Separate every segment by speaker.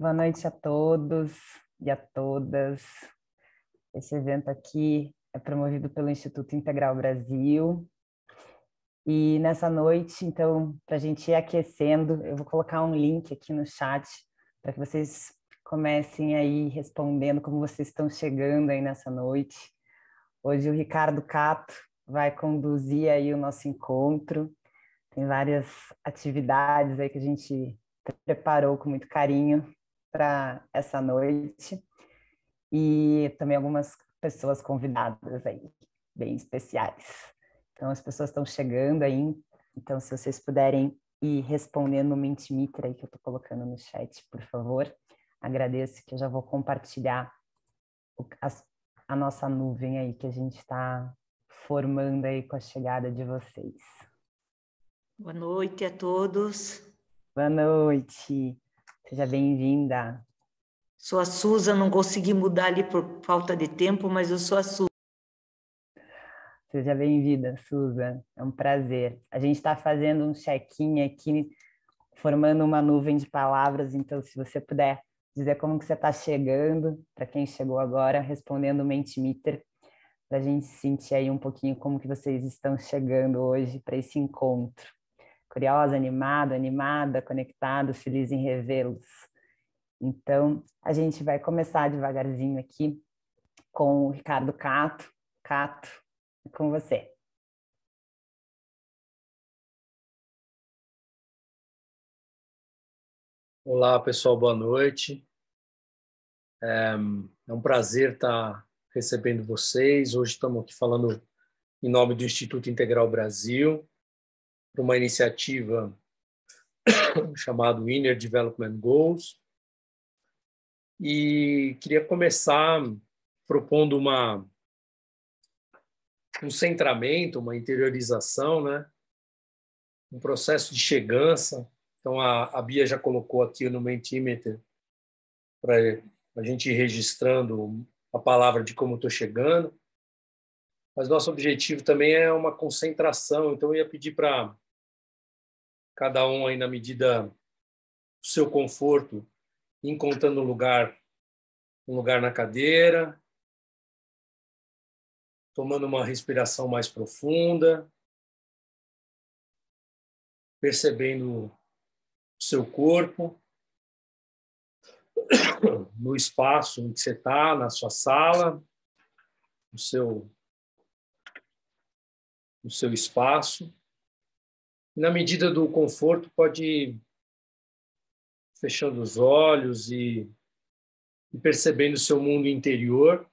Speaker 1: Boa noite a todos e a todas. Esse evento aqui é promovido pelo Instituto Integral Brasil. E nessa noite, então, para a gente ir aquecendo, eu vou colocar um link aqui no chat para que vocês comecem aí respondendo como vocês estão chegando aí nessa noite. Hoje o Ricardo Cato vai conduzir aí o nosso encontro. Tem várias atividades aí que a gente preparou com muito carinho para essa noite e também algumas pessoas convidadas aí, bem especiais. Então, as pessoas estão chegando aí, então se vocês puderem ir respondendo no Mentimeter aí que eu estou colocando no chat, por favor, agradeço que eu já vou compartilhar a nossa nuvem aí que a gente está formando aí com a chegada de vocês.
Speaker 2: Boa noite a todos.
Speaker 1: Boa noite, seja bem-vinda.
Speaker 2: Sou a Suza, não consegui mudar ali por falta de tempo, mas eu sou a Suza.
Speaker 1: Seja bem-vinda, Suza, é um prazer. A gente está fazendo um check-in aqui, formando uma nuvem de palavras, então se você puder dizer como que você está chegando, para quem chegou agora, respondendo o Mentimeter, para a gente sentir aí um pouquinho como que vocês estão chegando hoje para esse encontro. Curiosa, animada, animada, conectado, feliz em revê-los. Então, a gente vai começar devagarzinho aqui com o Ricardo Cato. Cato, é com você.
Speaker 3: Olá, pessoal, boa noite. É um prazer estar recebendo vocês. Hoje estamos aqui falando em nome do Instituto Integral Brasil, para uma iniciativa chamada Inner Development Goals. E queria começar propondo um centramento, uma interiorização, né? Um processo de chegança. Então, a Bia já colocou aqui no Mentimeter para a gente ir registrando a palavra de como estou chegando. Mas nosso objetivo também é uma concentração, então eu ia pedir para cada um aí, na medida do seu conforto, ir encontrando um lugar na cadeira, tomando uma respiração mais profunda, percebendo o seu corpo, no espaço em que você está, na sua sala, no seu espaço. E, na medida do conforto, pode ir fechando os olhos e percebendo o seu mundo interior,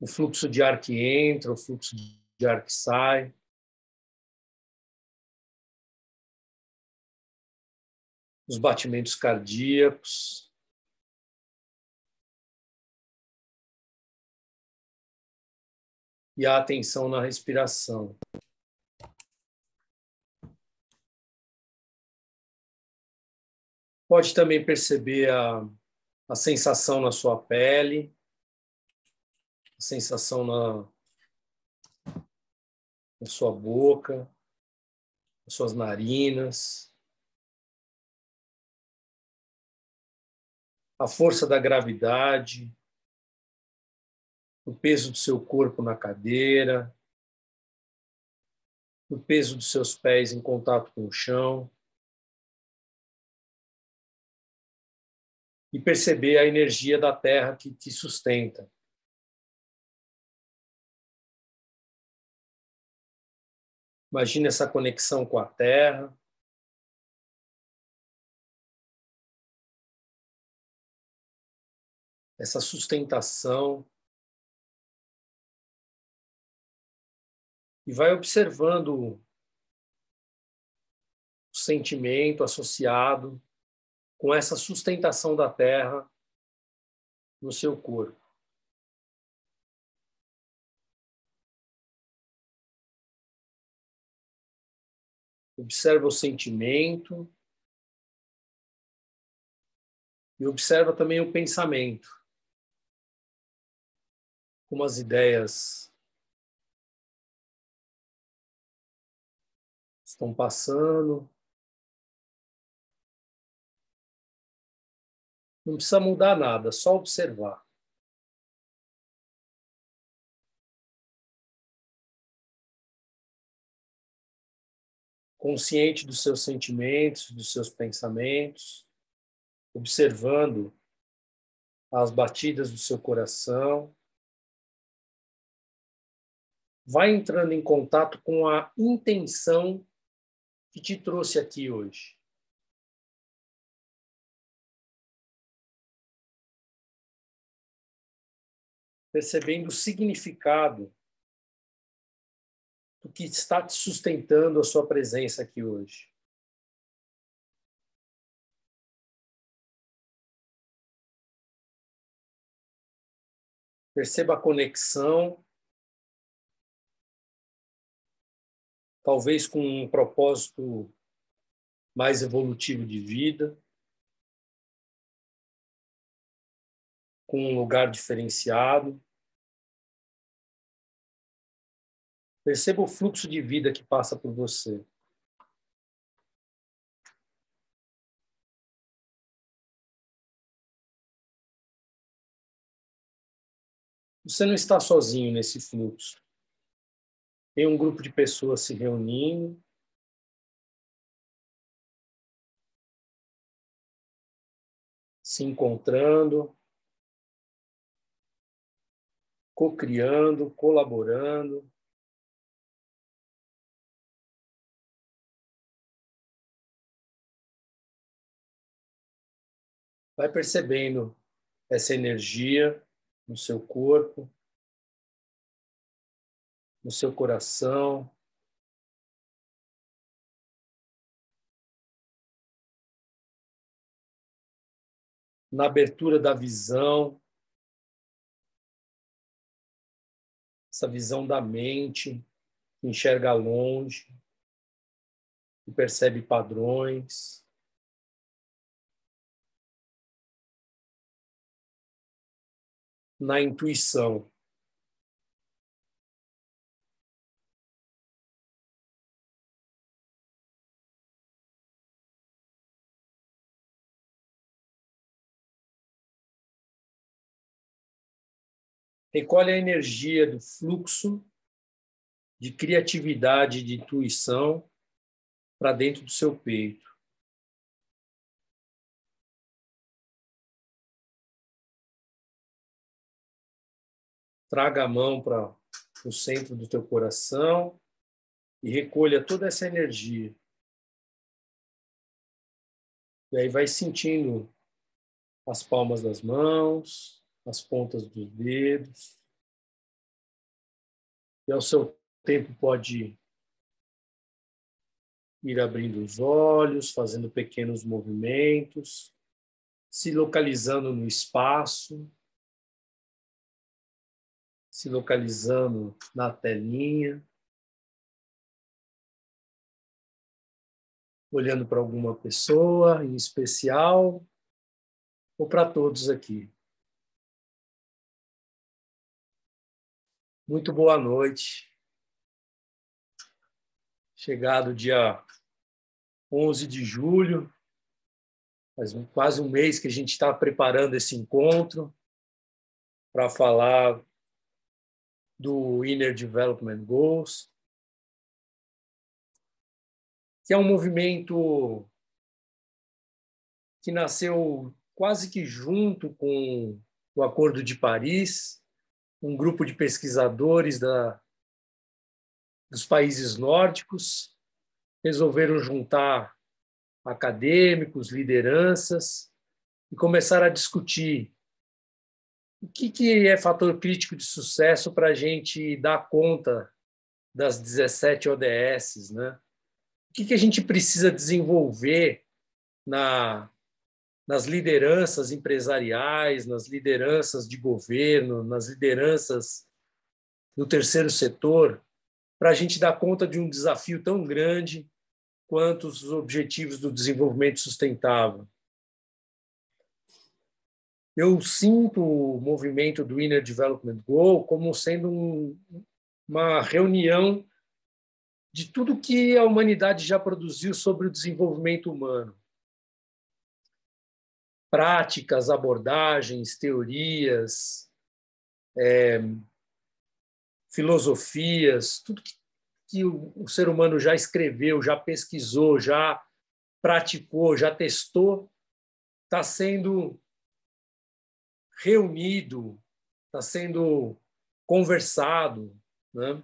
Speaker 3: o fluxo de ar que entra, o fluxo de ar que sai. Os batimentos cardíacos. E a atenção na respiração. Pode também perceber a sensação na sua pele, a sensação na sua boca, nas suas narinas. A força da gravidade, o peso do seu corpo na cadeira, o peso dos seus pés em contato com o chão. E perceber a energia da terra que te sustenta. Imagine essa conexão com a terra. Essa sustentação. E vai observando o sentimento associado com essa sustentação da terra no seu corpo. Observa o sentimento e observa também o pensamento. Como as ideias estão passando, Não precisa mudar nada, só observar. Consciente dos seus sentimentos, dos seus pensamentos, observando as batidas do seu coração. Vai entrando em contato com a intenção que te trouxe aqui hoje. Percebendo o significado do que está te sustentando a sua presença aqui hoje. Perceba a conexão, talvez com um propósito mais evolutivo de vida, com um lugar diferenciado. Perceba o fluxo de vida que passa por você. Você não está sozinho nesse fluxo. Tem um grupo de pessoas se reunindo, se encontrando, co-criando, colaborando. Vai percebendo essa energia no seu corpo, no seu coração. Na abertura da visão, essa visão da mente, que enxerga longe, que percebe padrões. Na intuição. Recolhe a energia do fluxo de criatividade e de intuição para dentro do seu peito. Traga a mão para o centro do teu coração e recolha toda essa energia. E aí vai sentindo as palmas das mãos, as pontas dos dedos. E ao seu tempo pode ir abrindo os olhos, fazendo pequenos movimentos, se localizando no espaço, se localizando na telinha, olhando para alguma pessoa em especial ou para todos aqui. Muito boa noite. Chegado dia 11 de julho, faz quase um mês que a gente está preparando esse encontro para falar do Inner Development Goals, que é um movimento que nasceu quase que junto com o Acordo de Paris, um grupo de pesquisadores dos países nórdicos resolveram juntar acadêmicos, lideranças e começar a discutir o que é fator crítico de sucesso para a gente dar conta das 17 ODS, né? O que a gente precisa desenvolver nas lideranças empresariais, nas lideranças de governo, nas lideranças do terceiro setor, para a gente dar conta de um desafio tão grande quanto os objetivos do desenvolvimento sustentável. Eu sinto o movimento do Inner Development Goal como sendo uma reunião de tudo que a humanidade já produziu sobre o desenvolvimento humano. práticas, abordagens, teorias, filosofias, tudo que o ser humano já escreveu, já pesquisou, já praticou, já testou, está sendo reunido, está sendo conversado, né?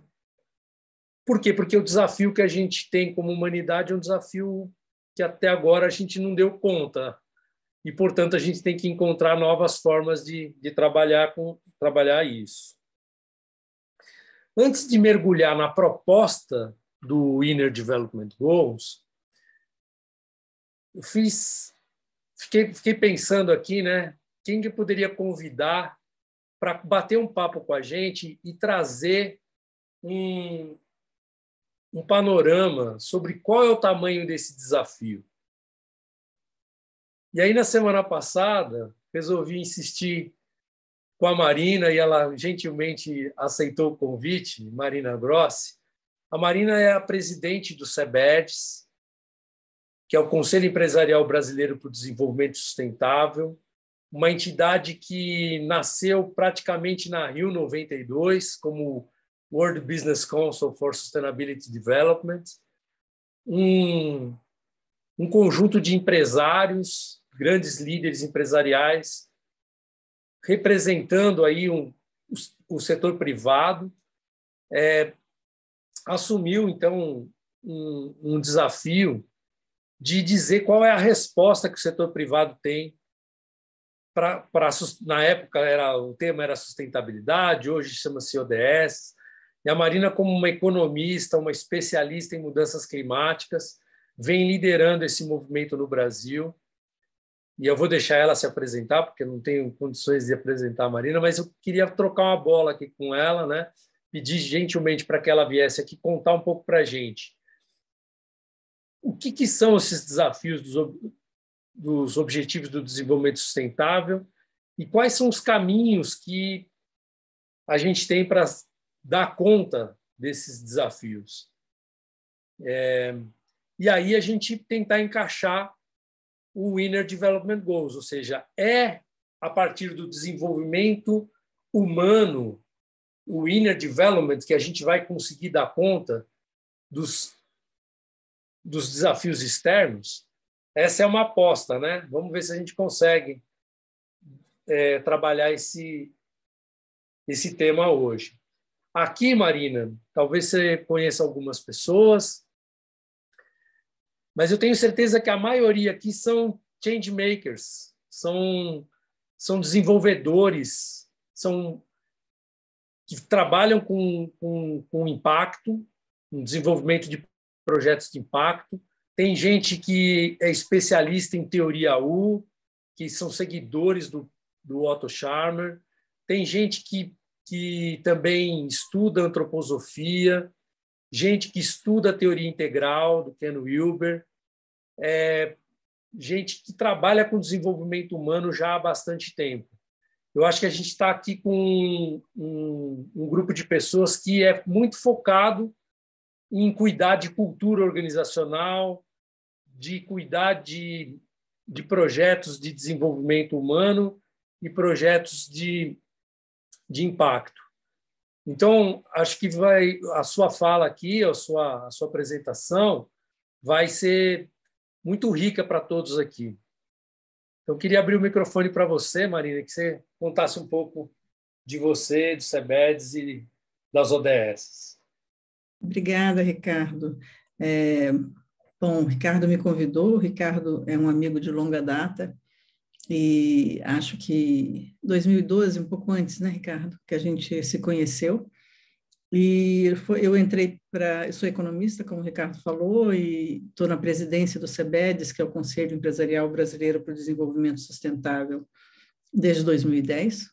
Speaker 3: Por quê? Porque o desafio que a gente tem como humanidade é um desafio que até agora a gente não deu conta. E, portanto, a gente tem que encontrar novas formas de trabalhar isso. Antes de mergulhar na proposta do Inner Development Goals, eu fiquei pensando aqui, né, quem que poderia convidar para bater um papo com a gente e trazer um panorama sobre qual é o tamanho desse desafio. E aí, na semana passada, resolvi insistir com a Marina e ela gentilmente aceitou o convite, Marina Grossi. A Marina é a presidente do CEBEDES, que é o Conselho Empresarial Brasileiro para o Desenvolvimento Sustentável, uma entidade que nasceu praticamente na Rio 92, como World Business Council for Sustainability Development, um conjunto de empresários, grandes líderes empresariais, representando aí o setor privado, assumiu, então, um desafio de dizer qual é a resposta que o setor privado tem na época o tema era sustentabilidade, hoje chama-se ODS, e a Marina, como uma economista, uma especialista em mudanças climáticas, vem liderando esse movimento no Brasil. E eu vou deixar ela se apresentar, porque eu não tenho condições de apresentar a Marina, mas eu queria trocar uma bola aqui com ela, né? Pedir gentilmente para que ela viesse aqui contar um pouco para a gente. O que são esses desafios dos Objetivos do Desenvolvimento Sustentável e quais são os caminhos que a gente tem para dar conta desses desafios? E aí a gente tentar encaixar o Inner Development Goals, ou seja, a partir do desenvolvimento humano, o Inner Development, que a gente vai conseguir dar conta dos desafios externos. Essa é uma aposta, né? Vamos ver se a gente consegue trabalhar esse tema hoje. Aqui, Marina, talvez você conheça algumas pessoas, mas eu tenho certeza que a maioria aqui são change makers, são desenvolvedores, que trabalham com impacto, com desenvolvimento de projetos de impacto. Tem gente que é especialista em teoria U, que são seguidores do Otto Scharmer. Tem gente que também estuda antroposofia, gente que estuda a teoria integral do Ken Wilber, gente que trabalha com desenvolvimento humano já há bastante tempo. Eu acho que a gente está aqui com um grupo de pessoas que é muito focado em cuidar de cultura organizacional, de cuidar de projetos de desenvolvimento humano e projetos de impacto. Então, acho que a sua fala aqui, a sua apresentação, vai ser muito rica para todos aqui. Então, eu queria abrir o microfone para você, Marina, que você contasse um pouco de você, do CEBEDES e das ODS.
Speaker 4: Obrigada, Ricardo. Bom, o Ricardo me convidou, o Ricardo é um amigo de longa data, e acho que 2012, um pouco antes, né, Ricardo, que a gente se conheceu, e eu entrei eu sou economista, como o Ricardo falou, e estou na presidência do CEBEDES, que é o Conselho Empresarial Brasileiro para o Desenvolvimento Sustentável, desde 2010,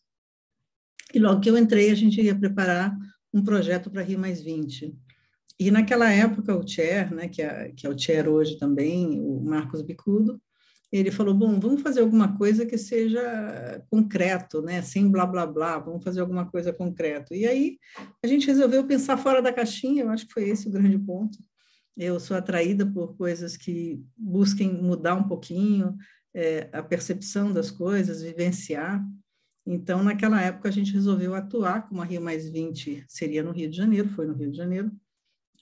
Speaker 4: e logo que eu entrei, a gente ia preparar um projeto para Rio+20. E naquela época o chair, né, que é o chair hoje também, o Marcos Bicudo, ele falou, bom, vamos fazer alguma coisa que seja concreto, né, sem blá, blá, blá, vamos fazer alguma coisa concreto. E aí a gente resolveu pensar fora da caixinha, eu acho que foi esse o grande ponto. Eu sou atraída por coisas que busquem mudar um pouquinho, a percepção das coisas, vivenciar. Então, naquela época, a gente resolveu atuar, como a Rio+20 seria no Rio de Janeiro, foi no Rio de Janeiro,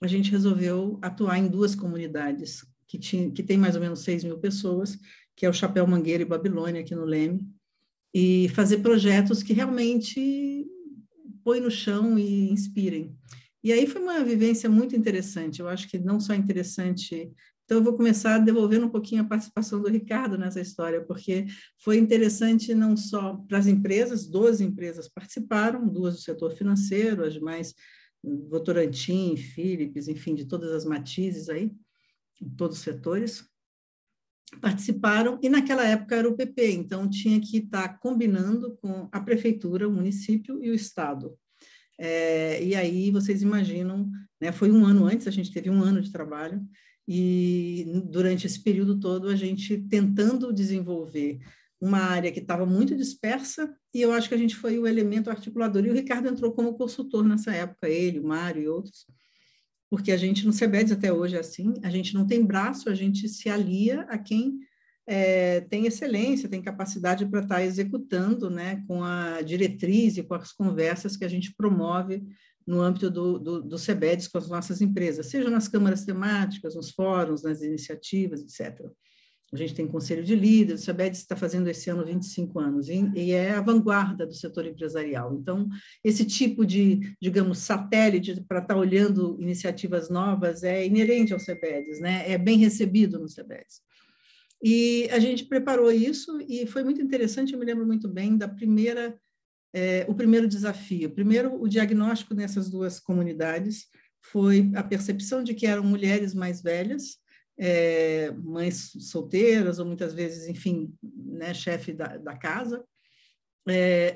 Speaker 4: a gente resolveu atuar em 2 comunidades, que tem mais ou menos 6.000 pessoas, que é o Chapéu Mangueira e Babilônia, aqui no Leme, e fazer projetos que realmente põem no chão e inspirem. E aí foi uma vivência muito interessante, eu acho que não só interessante... Então, eu vou começar devolvendo um pouquinho a participação do Ricardo nessa história, porque foi interessante não só para as empresas, 12 empresas participaram, 2 do setor financeiro, as demais, Votorantim, Philips, enfim, de todas as matizes aí, todos os setores, participaram, e naquela época era o PP, então tinha que estar combinando com a prefeitura, o município e o Estado. E aí, vocês imaginam, né, foi um ano antes, a gente teve um ano de trabalho, e durante esse período todo a gente tentando desenvolver uma área que estava muito dispersa, e eu acho que a gente foi o elemento articulador, e o Ricardo entrou como consultor nessa época, ele, o Mário e outros, porque a gente no CEBEDES até hoje é assim, a gente não tem braço, a gente se alia a quem tem excelência, tem capacidade para estar executando, né, com a diretriz e com as conversas que a gente promove no âmbito do CEBEDES com as nossas empresas, seja nas câmaras temáticas, nos fóruns, nas iniciativas, etc. A gente tem conselho de líderes, o CEBEDES está fazendo esse ano 25 anos, e é a vanguarda do setor empresarial. Então, esse tipo de, digamos, satélite para estar olhando iniciativas novas é inerente ao CEBEDES, né? É bem recebido no CEBEDES. E a gente preparou isso, e foi muito interessante, eu me lembro muito bem da o primeiro desafio. Primeiro, o diagnóstico nessas 2 comunidades foi a percepção de que eram mulheres mais velhas, mães solteiras, ou muitas vezes, enfim, né, chefe da casa.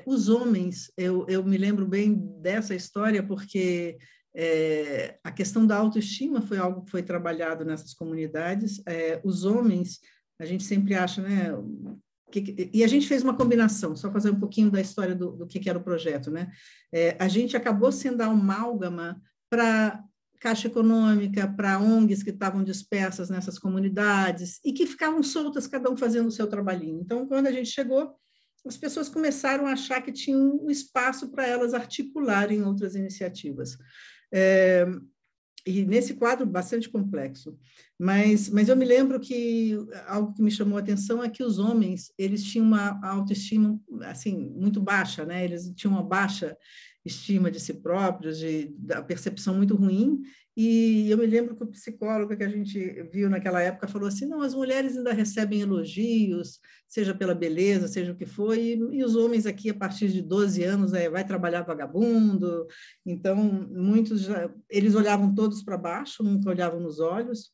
Speaker 4: Os homens, eu me lembro bem dessa história, porque a questão da autoestima foi algo que foi trabalhado nessas comunidades. Os homens, a gente sempre acha, né? E a gente fez uma combinação, só fazer um pouquinho da história do que era o projeto, né? A gente acabou sendo a amálgama para Caixa Econômica, para ONGs que estavam dispersas nessas comunidades e que ficavam soltas, cada um fazendo o seu trabalhinho. Então, quando a gente chegou, as pessoas começaram a achar que tinha um espaço para elas articularem outras iniciativas. E nesse quadro bastante complexo. Mas eu me lembro que algo que me chamou a atenção é que os homens, eles tinham uma autoestima assim muito baixa, né? Eles tinham uma baixa estima de si próprios, da percepção muito ruim, e eu me lembro que o psicólogo que a gente viu naquela época falou assim, não, as mulheres ainda recebem elogios, seja pela beleza, seja o que for, e os homens aqui, a partir de 12 anos, vai trabalhar vagabundo, então, muitos, eles olhavam todos para baixo, nunca olhavam nos olhos,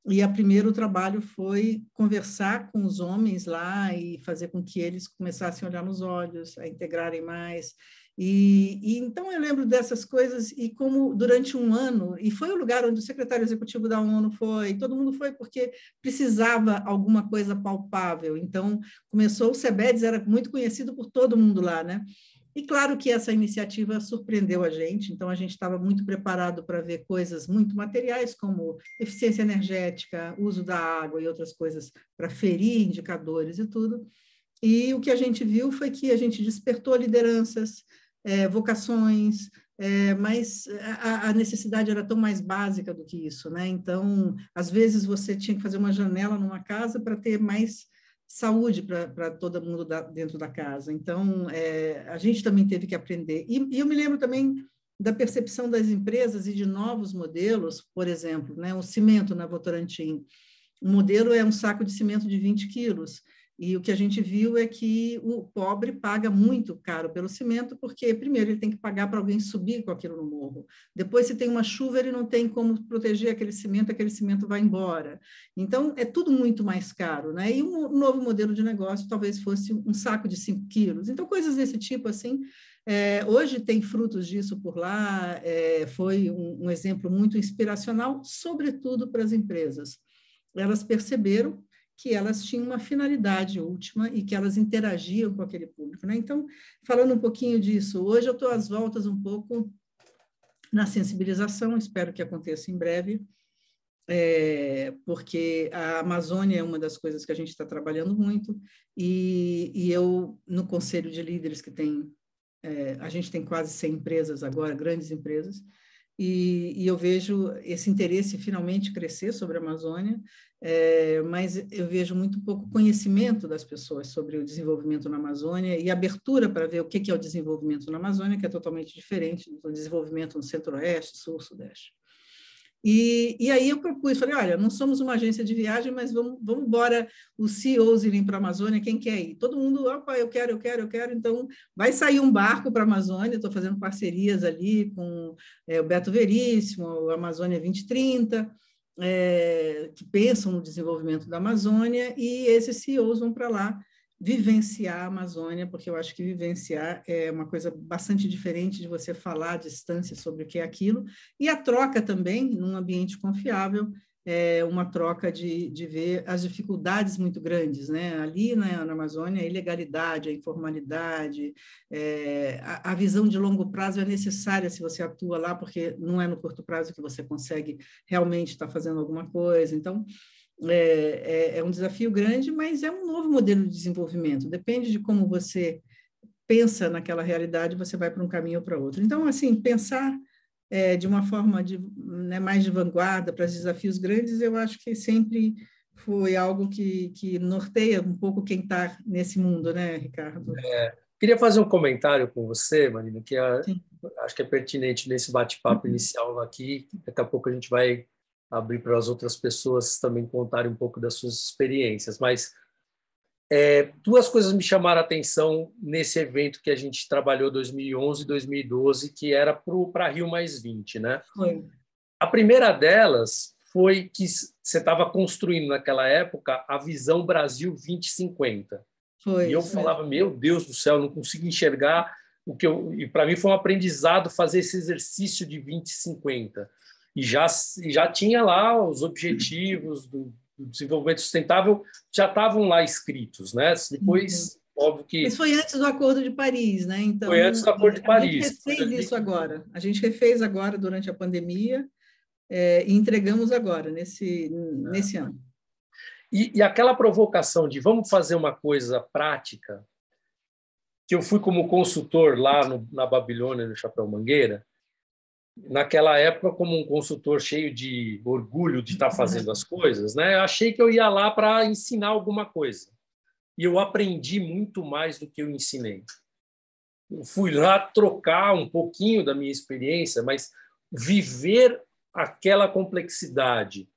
Speaker 4: e o primeiro trabalho foi conversar com os homens lá e fazer com que eles começassem a olhar nos olhos, a integrarem mais. E então eu lembro dessas coisas, e como durante um ano, e foi o lugar onde o secretário executivo da ONU foi, todo mundo foi porque precisava alguma coisa palpável. Então começou, o CEBEDES era muito conhecido por todo mundo lá, né? E claro que essa iniciativa surpreendeu a gente, então a gente estava muito preparado para ver coisas muito materiais, como eficiência energética, uso da água e outras coisas para ferir indicadores e tudo. E o que a gente viu foi que a gente despertou lideranças, vocações, mas a necessidade era tão mais básica do que isso, né? Então, às vezes você tinha que fazer uma janela numa casa para ter mais saúde para todo mundo dentro da casa. Então, a gente também teve que aprender. E eu me lembro também da percepção das empresas e de novos modelos, por exemplo, né, o cimento na Votorantim. O modelo é um saco de cimento de 20 quilos, e o que a gente viu é que o pobre paga muito caro pelo cimento, porque, primeiro, ele tem que pagar para alguém subir com aquilo no morro. Depois, se tem uma chuva, ele não tem como proteger aquele cimento vai embora. Então, é tudo muito mais caro, né? E um novo modelo de negócio talvez fosse um saco de 5 quilos. Então, coisas desse tipo, assim, hoje tem frutos disso por lá, foi um exemplo muito inspiracional, sobretudo para as empresas. Elas perceberam que elas tinham uma finalidade última e que elas interagiam com aquele público, né? Então, falando um pouquinho disso, hoje eu estou às voltas um pouco na sensibilização, espero que aconteça em breve, porque a Amazônia é uma das coisas que a gente está trabalhando muito, e eu, no Conselho de Líderes, que tem, a gente tem quase 100 empresas agora, grandes empresas, e eu vejo esse interesse finalmente crescer sobre a Amazônia, mas eu vejo muito pouco conhecimento das pessoas sobre o desenvolvimento na Amazônia e abertura para ver o que é o desenvolvimento na Amazônia, que é totalmente diferente do desenvolvimento no Centro-Oeste, Sul, Sudeste. E aí eu propus, falei, olha, não somos uma agência de viagem, mas vamos embora os CEOs irem para a Amazônia, quem quer ir? Todo mundo, opa, eu quero, então vai sair um barco para a Amazônia, estou fazendo parcerias ali com o Beto Veríssimo, o Amazônia 2030, que pensam no desenvolvimento da Amazônia, e esses CEOs vão para lá vivenciar a Amazônia, porque eu acho que vivenciar é uma coisa bastante diferente de você falar à distância sobre o que é aquilo, e a troca também, num ambiente confiável, é uma troca de ver as dificuldades muito grandes, né? Ali na Amazônia, a ilegalidade, a informalidade, a visão de longo prazo é necessária se você atua lá, porque não é no curto prazo que você consegue realmente estar fazendo alguma coisa. Então, é um desafio grande, mas é um novo modelo de desenvolvimento. Depende de como você pensa naquela realidade, você vai para um caminho ou para outro. Então, assim, pensar de uma forma mais de vanguarda para os desafios grandes, eu acho que sempre foi algo que norteia um pouco quem está nesse mundo, né, Ricardo?
Speaker 3: Queria fazer um comentário com você, Marina, que acho que é pertinente nesse bate-papo inicial aqui. Daqui a pouco a gente vai abrir para as outras pessoas também contarem um pouco das suas experiências. Mas duas coisas me chamaram a atenção nesse evento que a gente trabalhou 2011 e 2012, que era para Rio+20, né?
Speaker 4: Foi.
Speaker 3: A primeira delas foi que você estava construindo naquela época a Visão Brasil 2050.
Speaker 4: Foi,
Speaker 3: e eu falava, meu Deus do céu, não consigo enxergar o que eu... E para mim foi um aprendizado fazer esse exercício de 2050. E já tinha lá os objetivos do desenvolvimento sustentável, já estavam lá escritos, né? Depois, óbvio que...
Speaker 4: Mas foi antes do Acordo de Paris, né? Então,
Speaker 3: foi antes do Acordo de Paris.
Speaker 4: A gente refez isso agora. A gente refez agora durante a pandemia e entregamos agora, nesse ano.
Speaker 3: E aquela provocação de vamos fazer uma coisa prática, que eu fui como consultor lá na Babilônia, no Chapéu Mangueira, naquela época, como um consultor cheio de orgulho de estar fazendo as coisas, né? Eu achei que eu ia lá para ensinar alguma coisa. E eu aprendi muito mais do que eu ensinei. Eu fui lá trocar um pouquinho da minha experiência, mas viver aquela complexidade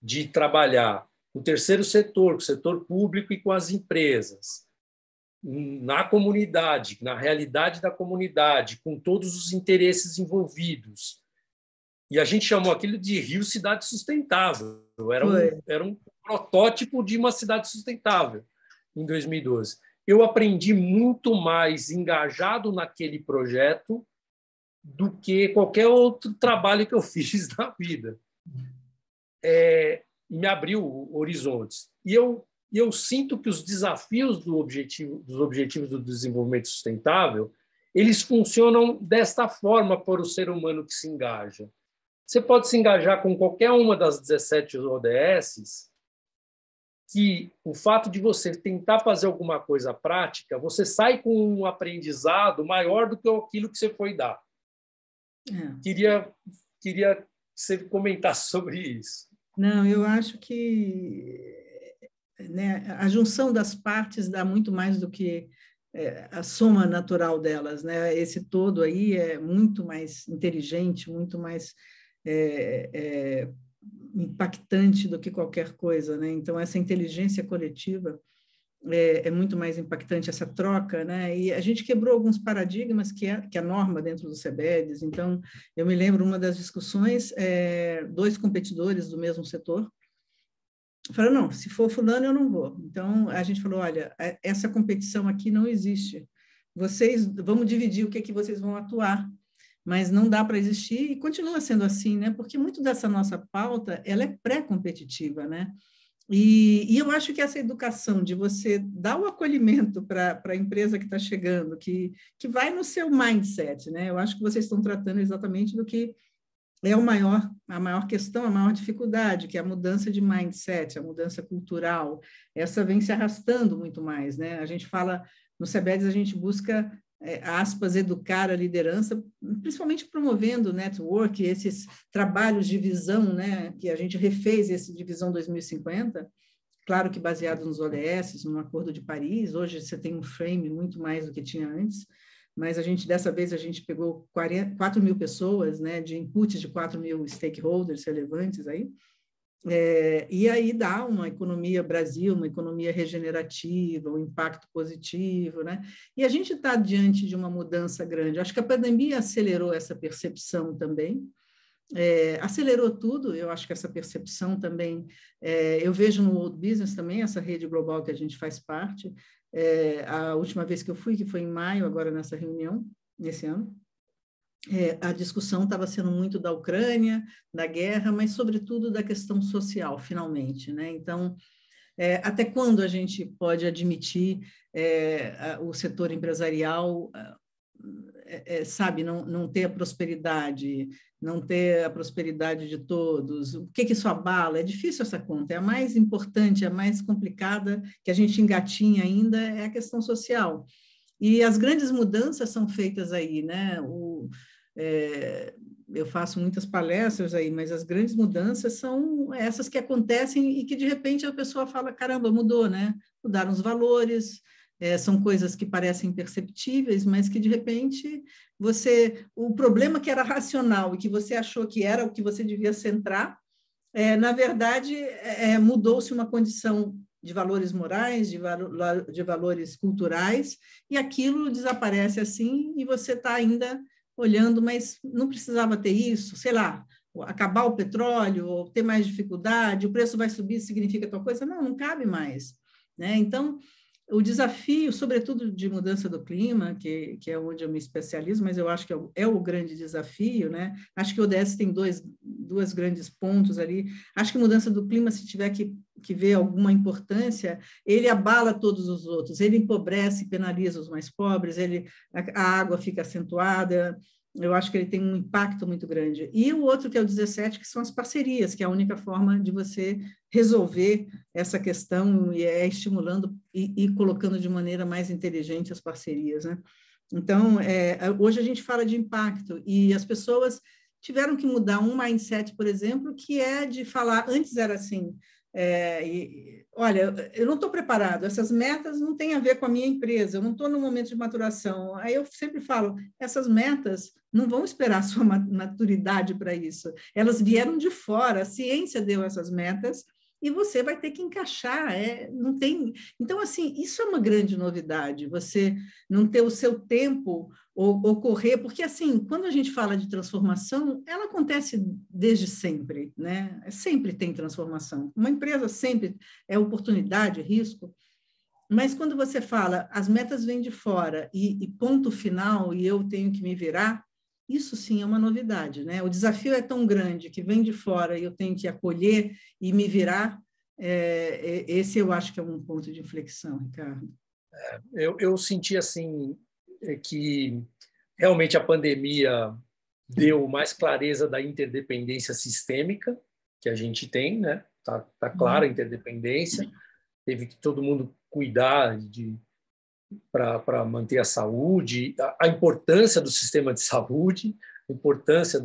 Speaker 3: de trabalhar com o terceiro setor, com o setor público e com as empresas, na comunidade, na realidade da comunidade, com todos os interesses envolvidos. E a gente chamou aquilo de Rio Cidade Sustentável. Era um protótipo de uma cidade sustentável em 2012. Eu aprendi muito mais engajado naquele projeto do que qualquer outro trabalho que eu fiz na vida. E me abriu horizontes. E eu sinto que os desafios dos objetivos do desenvolvimento sustentável, eles funcionam desta forma para o ser humano que se engaja. Você pode se engajar com qualquer uma das 17 ODSs, que o fato de você tentar fazer alguma coisa prática, você sai com um aprendizado maior do que aquilo que você foi dar. Queria que você comentasse sobre isso.
Speaker 4: Não, eu acho que a junção das partes dá muito mais do que a soma natural delas, né? Esse todo aí é muito mais inteligente, muito mais impactante do que qualquer coisa, né? Então, essa inteligência coletiva é muito mais impactante, essa troca, né? E a gente quebrou alguns paradigmas que é a norma dentro do CBEDES. Então, eu me lembro uma das discussões, 2 competidores do mesmo setor falaram, não, se for fulano, eu não vou. Então, a gente falou, olha, essa competição aqui não existe. Vamos dividir o que é que vocês vão atuar, mas não dá para existir, e continua sendo assim, né? Porque muito dessa nossa pauta, ela é pré-competitiva, né? E eu acho que essa educação de você dar o acolhimento para a empresa que está chegando, que vai no seu mindset, né? Eu acho que vocês estão tratando exatamente do que é a maior questão, a maior dificuldade, que é a mudança de mindset, a mudança cultural. Essa vem se arrastando muito mais, né? A gente fala, no CBEDS a gente busca, aspas, educar a liderança, principalmente promovendo network, esses trabalhos de visão, né? Que a gente refez esse de visão 2050, claro que baseado nos ODS, no Acordo de Paris. Hoje você tem um frame muito mais do que tinha antes, mas dessa vez a gente pegou 4 mil pessoas, né, de inputs de 4 mil stakeholders relevantes aí, e aí dá uma economia Brasil, uma economia regenerativa, um impacto positivo, né? E a gente está diante de uma mudança grande. Acho que a pandemia acelerou essa percepção também, acelerou tudo. Eu acho que essa percepção também, eu vejo no World Business também, essa rede global que a gente faz parte. A última vez que eu fui, que foi em maio, agora nessa reunião, nesse ano, a discussão estava sendo muito da Ucrânia, da guerra, mas, sobretudo, da questão social, finalmente, né? Então, até quando a gente pode admitir o setor empresarial, sabe, não ter a prosperidade, não ter a prosperidade de todos? O que isso abala? É difícil essa conta, é a mais importante, a mais complicada, que a gente engatinha ainda, é a questão social. E as grandes mudanças são feitas aí, né? Eu faço muitas palestras aí, mas as grandes mudanças são essas que acontecem e que, de repente, a pessoa fala, caramba, mudou, né? Mudaram os valores, são coisas que parecem imperceptíveis, mas que, de repente, o problema que era racional e que você achou que era o que você devia centrar, na verdade, mudou-se uma condição de valores morais, de valores culturais, e aquilo desaparece assim, e você está ainda olhando, mas não precisava ter isso, sei lá, acabar o petróleo, ou ter mais dificuldade, o preço vai subir, significa tal coisa? Não cabe mais, né? Então, o desafio, sobretudo de mudança do clima, que é onde eu me especializo, mas eu acho que é o grande desafio, né? Acho que o ODS tem dois grandes pontos ali. Acho que mudança do clima, se tiver que ver alguma importância, ele abala todos os outros, ele empobrece e penaliza os mais pobres, a água fica acentuada. Eu acho que ele tem um impacto muito grande. E o outro, que é o 17, que são as parcerias, que é a única forma de você resolver essa questão, e estimulando e colocando de maneira mais inteligente as parcerias, né? Então, hoje a gente fala de impacto, e as pessoas tiveram que mudar um mindset, por exemplo, que é de falar, antes era assim, olha, eu não estou preparado, essas metas não têm a ver com a minha empresa, eu não estou no momento de maturação. Aí eu sempre falo, essas metas não vão esperar a sua maturidade para isso, elas vieram de fora, a ciência deu essas metas, e você vai ter que encaixar, não tem... Então, assim, isso é uma grande novidade, você não ter o seu tempo ocorrer, porque, assim, quando a gente fala de transformação, ela acontece desde sempre, né? Sempre tem transformação. Uma empresa sempre é oportunidade, risco, mas quando você fala, as metas vêm de fora e ponto final, e eu tenho que me virar, isso sim é uma novidade, né? O desafio é tão grande que vem de fora e eu tenho que acolher e me virar. Esse eu acho que é um ponto de inflexão, Ricardo.
Speaker 3: Eu senti assim que realmente a pandemia deu mais clareza da interdependência sistêmica que a gente tem, né? Tá clara a interdependência. Teve que todo mundo cuidar para manter a saúde, a importância do sistema de saúde, a importância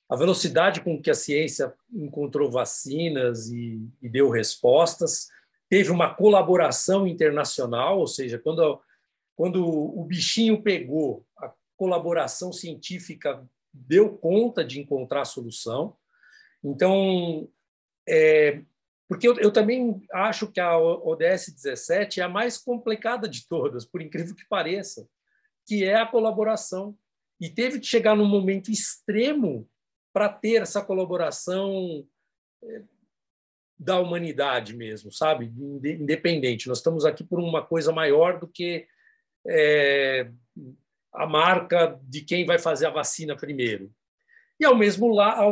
Speaker 3: a velocidade com que a ciência encontrou vacinas e deu respostas. Teve uma colaboração internacional, ou seja, quando o bichinho pegou, a colaboração científica deu conta de encontrar a solução. Então, porque eu também acho que a ODS 17 é a mais complicada de todas, por incrível que pareça, que é a colaboração. E teve que chegar num momento extremo para ter essa colaboração da humanidade mesmo, sabe? Independente. Nós estamos aqui por uma coisa maior do que a marca de quem vai fazer a vacina primeiro. E, ao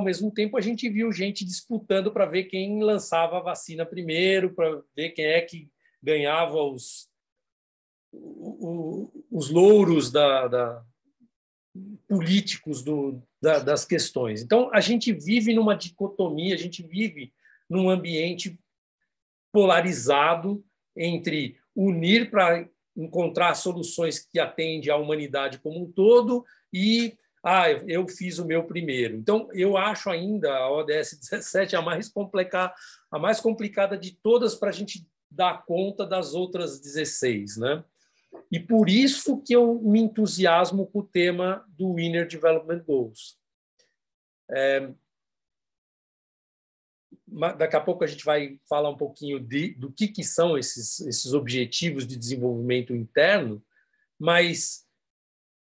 Speaker 3: mesmo tempo, a gente viu gente disputando para ver quem lançava a vacina primeiro, para ver quem é que ganhava os louros políticos das questões. Então, a gente vive numa dicotomia, a gente vive num ambiente polarizado entre unir para encontrar soluções que atendem à humanidade como um todo e eu fiz o meu primeiro. Então, eu acho ainda a ODS 17 a mais complicada de todas para a gente dar conta das outras 16, né? E por isso que eu me entusiasmo com o tema do Winner Development Goals. Daqui a pouco a gente vai falar um pouquinho do que são esses objetivos de desenvolvimento interno, mas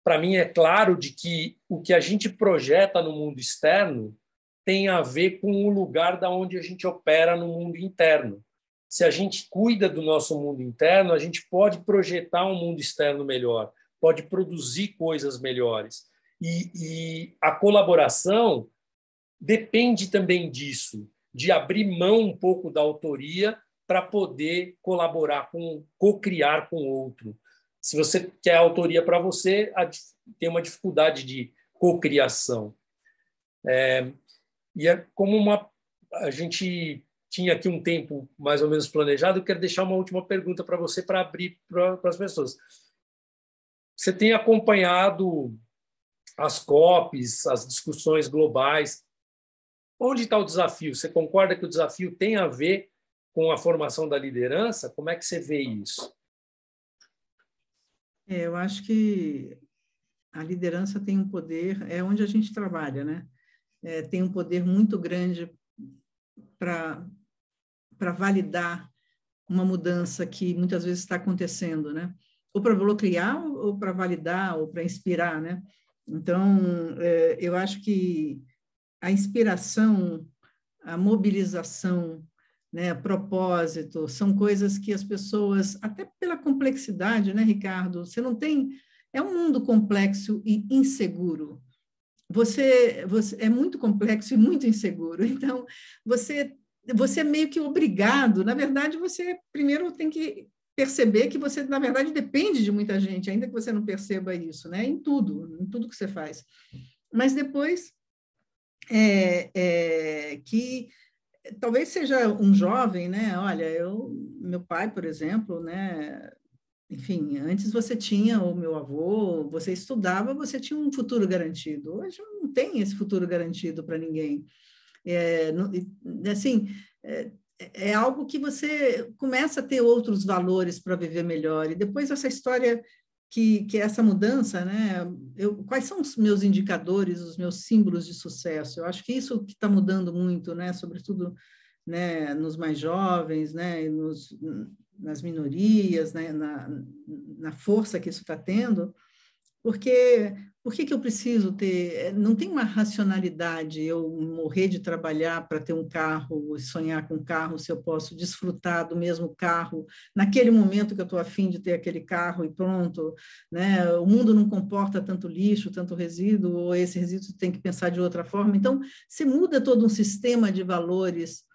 Speaker 3: para mim é claro de que o que a gente projeta no mundo externo tem a ver com o lugar da onde a gente opera no mundo interno. Se a gente cuida do nosso mundo interno, a gente pode projetar um mundo externo melhor, pode produzir coisas melhores. E a colaboração depende também disso, de abrir mão um pouco da autoria para poder colaborar, co-criar com o outro. Se você quer autoria para você, tem uma dificuldade de cocriação. E é como a gente tinha aqui um tempo mais ou menos planejado, eu quero deixar uma última pergunta para você, para abrir para as pessoas. Você tem acompanhado as COPs, as discussões globais. Onde está o desafio? Você concorda que o desafio tem a ver com a formação da liderança? Como é que você vê isso?
Speaker 4: Eu acho que a liderança tem um poder, é onde a gente trabalha, né? Tem um poder muito grande para validar uma mudança que muitas vezes está acontecendo, né? Ou para bloquear, ou para validar, ou para inspirar, né? Então, eu acho que a inspiração, a mobilização, né, propósito, são coisas que as pessoas, até pela complexidade, né, Ricardo? Você não tem... É um mundo complexo e inseguro. Você é muito complexo e muito inseguro. Então, você é meio que obrigado. Na verdade, você primeiro tem que perceber que você, na verdade, depende de muita gente, ainda que você não perceba isso, né? Em tudo que você faz. Mas depois, que talvez seja um jovem, né? Olha, meu pai, por exemplo, né? Enfim, antes você tinha o meu avô, você estudava, você tinha um futuro garantido. Hoje não tem esse futuro garantido para ninguém. Assim, é algo que você começa a ter outros valores para viver melhor. E depois essa história que essa mudança, né? Quais são os meus indicadores, os meus símbolos de sucesso? Eu acho que isso que está mudando muito, né? Sobretudo, né, nos mais jovens, né, e nas minorias, né, na força que isso está tendo, porque por que eu preciso ter... Não tem uma racionalidade eu morrer de trabalhar para ter um carro, sonhar com um carro, se eu posso desfrutar do mesmo carro naquele momento que eu estou afim de ter aquele carro e pronto, né? O mundo não comporta tanto lixo, tanto resíduo, ou esse resíduo tem que pensar de outra forma. Então, se muda todo um sistema de valores,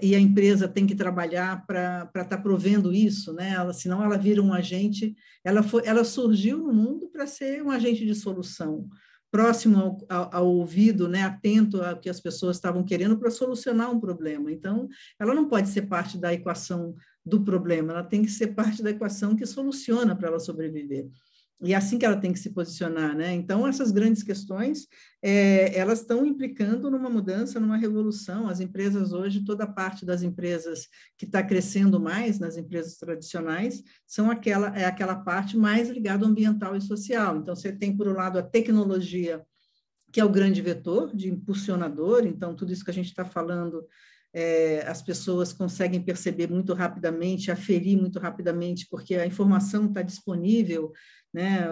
Speaker 4: e a empresa tem que trabalhar para estar provendo isso, né? Senão ela vira um agente, ela surgiu no mundo para ser um agente de solução, próximo ao ouvido, né? Atento ao que as pessoas estavam querendo para solucionar um problema. Então, ela não pode ser parte da equação do problema, ela tem que ser parte da equação que soluciona para ela sobreviver. E é assim que ela tem que se posicionar, né? Então, essas grandes questões, elas estão implicando numa mudança, numa revolução. As empresas hoje, toda a parte das empresas que está crescendo mais, nas empresas tradicionais, é aquela parte mais ligada ao ambiental e social. Então, você tem, por um lado, a tecnologia, que é o grande vetor de impulsionador. Então, tudo isso que a gente está falando, as pessoas conseguem perceber muito rapidamente, aferir muito rapidamente, porque a informação está disponível, né?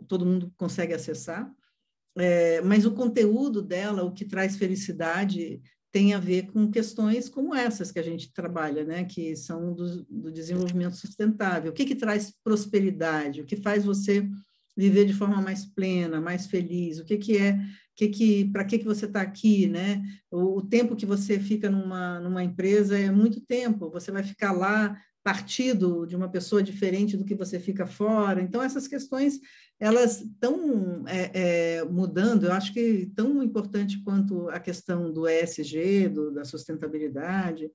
Speaker 4: Todo mundo consegue acessar, mas o conteúdo dela, o que traz felicidade, tem a ver com questões como essas que a gente trabalha, né? Que são do desenvolvimento sustentável. O que traz prosperidade? O que faz você viver de forma mais plena, mais feliz? Para que você está aqui, né? O tempo que você fica numa empresa é muito tempo. Você vai ficar lá partido de uma pessoa diferente do que você fica fora. Então, essas questões, elas estão mudando. Eu acho que tão importante quanto a questão do ESG, da sustentabilidade,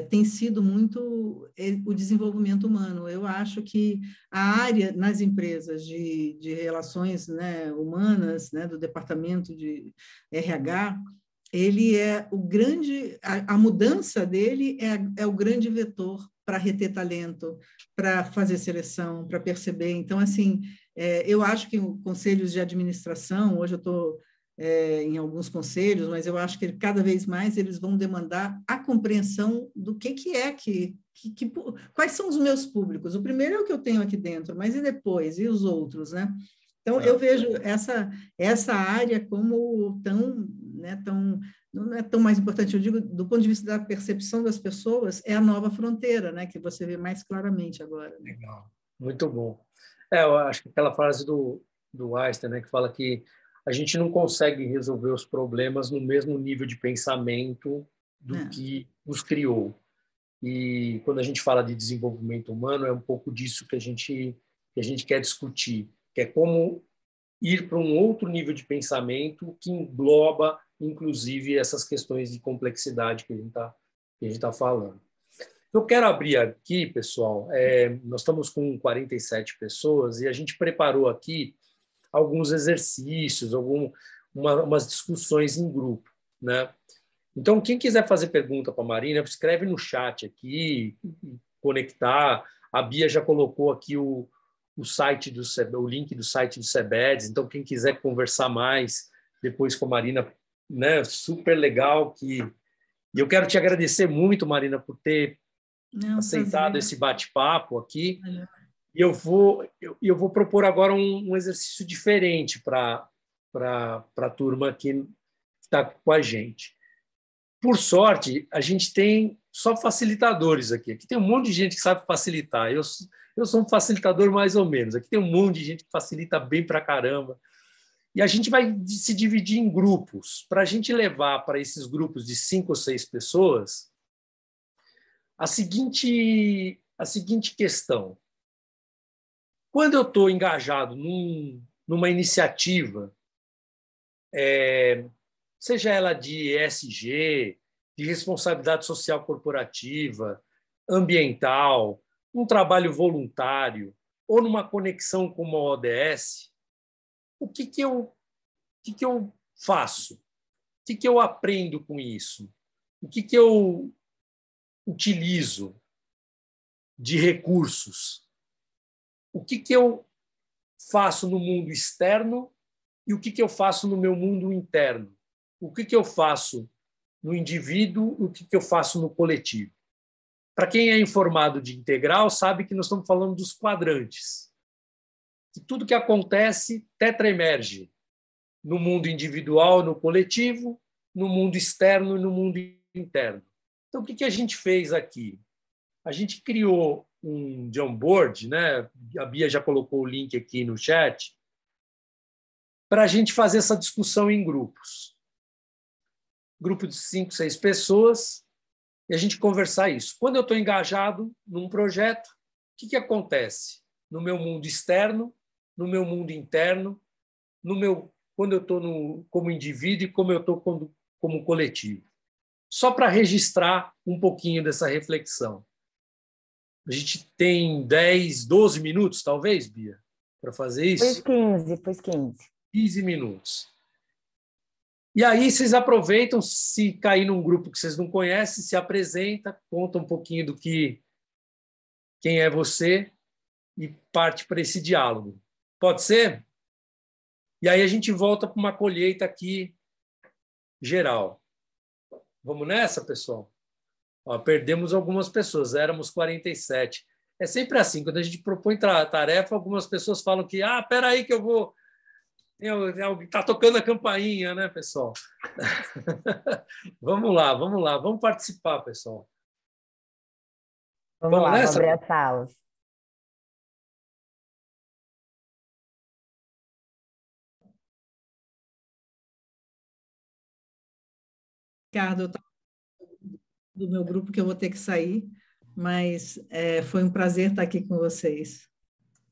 Speaker 4: tem sido muito o desenvolvimento humano. Eu acho que a área nas empresas de relações, né, humanas, né, do departamento de RH, ele é o grande, a mudança dele é o grande vetor para reter talento, para fazer seleção, para perceber. Então, assim, eu acho que conselhos de administração, hoje eu estou em alguns conselhos, mas eu acho que cada vez mais eles vão demandar a compreensão do que quais são os meus públicos. O primeiro é o que eu tenho aqui dentro, mas e depois? E os outros, né? Então, eu vejo essa área como não é tão mais importante, eu digo, do ponto de vista da percepção das pessoas, é a nova fronteira, né, que você vê mais claramente agora. Né?
Speaker 3: Legal, muito bom. Eu acho que aquela frase do Einstein, né, que fala que a gente não consegue resolver os problemas no mesmo nível de pensamento do que os criou. E quando a gente fala de desenvolvimento humano, é um pouco disso que a gente quer discutir, que é como ir para um outro nível de pensamento que engloba, inclusive, essas questões de complexidade que a gente tá falando. Eu quero abrir aqui, pessoal, nós estamos com 47 pessoas e a gente preparou aqui alguns exercícios, umas discussões em grupo, né? Então, quem quiser fazer pergunta para a Marina, escreve no chat aqui, conectar. A Bia já colocou aqui o link do site do CEBEDS, então quem quiser conversar mais depois com a Marina, né, super legal. E eu quero te agradecer muito, Marina, por ter aceitado esse bate-papo aqui. E eu vou propor agora um exercício diferente para a turma que está com a gente. Por sorte, a gente tem só facilitadores aqui. Aqui tem um monte de gente que sabe facilitar. Eu sou um facilitador mais ou menos. Aqui tem um monte de gente que facilita bem pra caramba. E a gente vai se dividir em grupos, para a gente levar para esses grupos de 5 ou 6 pessoas a seguinte questão. Quando eu estou engajado numa iniciativa, seja ela de ESG, de responsabilidade social corporativa, ambiental, um trabalho voluntário ou numa conexão com uma ODS, o que eu faço? O que eu aprendo com isso? O que eu utilizo de recursos? O que eu faço no mundo externo e o que eu faço no meu mundo interno? O que eu faço no indivíduo e o que eu faço no coletivo? Para quem é informado de integral, sabe que nós estamos falando dos quadrantes. Que tudo que acontece tetraemerge no mundo individual, no coletivo, no mundo externo e no mundo interno. Então, o que a gente fez aqui? A gente criou um Jamboard, né? A Bia já colocou o link aqui no chat, para a gente fazer essa discussão em grupos. Grupo de 5, 6 pessoas, e a gente conversar isso. Quando eu estou engajado num projeto, o que acontece no meu mundo externo, no meu mundo interno, quando eu estou como indivíduo e como eu estou como coletivo? Só para registrar um pouquinho dessa reflexão. A gente tem 10, 12 minutos, talvez, Bia, para fazer isso?
Speaker 1: Depois 15.
Speaker 3: 15 minutos. E aí vocês aproveitam, se cair num grupo que vocês não conhecem, se apresenta, conta um pouquinho quem é você e parte para esse diálogo. Pode ser? E aí a gente volta para uma colheita aqui geral. Vamos nessa, pessoal? Perdemos algumas pessoas, éramos 47. É sempre assim, quando a gente propõe tarefa, algumas pessoas falam que, espera aí que eu vou... Está tocando a campainha, né, pessoal? Vamos lá, vamos participar, pessoal.
Speaker 1: Vamos lá,
Speaker 3: nessa?
Speaker 1: vou abrir as salas.
Speaker 4: Ricardo, eu estou do meu grupo que eu vou ter que sair, mas foi um prazer estar aqui com vocês.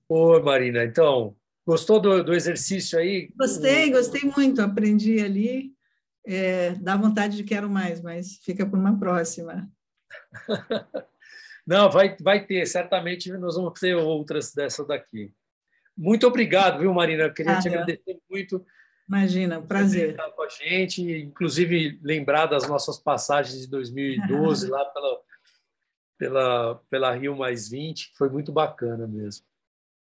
Speaker 3: Oi, Marina. Então, gostou do exercício aí?
Speaker 4: Gostei muito. Aprendi ali. Dá vontade de quero mais, mas fica por uma próxima.
Speaker 3: Não, vai ter. Certamente nós vamos ter outras dessa daqui. Muito obrigado, viu, Marina? Eu queria te agradecer muito.
Speaker 4: Imagina, um prazer.
Speaker 3: Estar com a gente, inclusive lembrar das nossas passagens de 2012 lá pela Rio+20, que foi muito bacana mesmo.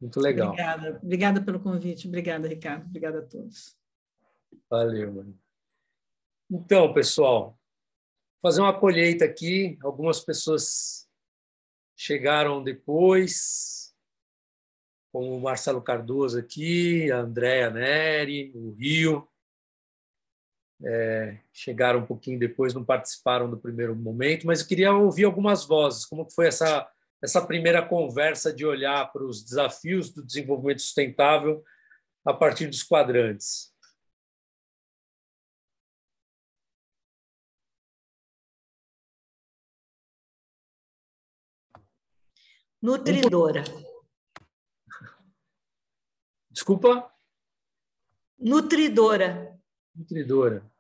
Speaker 3: Muito legal.
Speaker 4: Obrigada pelo convite. Obrigada, Ricardo. Obrigada a todos.
Speaker 3: Valeu, mano. Então, pessoal, vou fazer uma colheita aqui. Algumas pessoas chegaram depois, como o Marcelo Cardoso aqui, a Andréa Neri, o Rio. Chegaram um pouquinho depois, não participaram do primeiro momento, mas eu queria ouvir algumas vozes. Como foi essa primeira conversa de olhar para os desafios do desenvolvimento sustentável a partir dos quadrantes?
Speaker 2: Nutridora.
Speaker 3: Desculpa?
Speaker 2: Nutridora.
Speaker 3: Nutridora.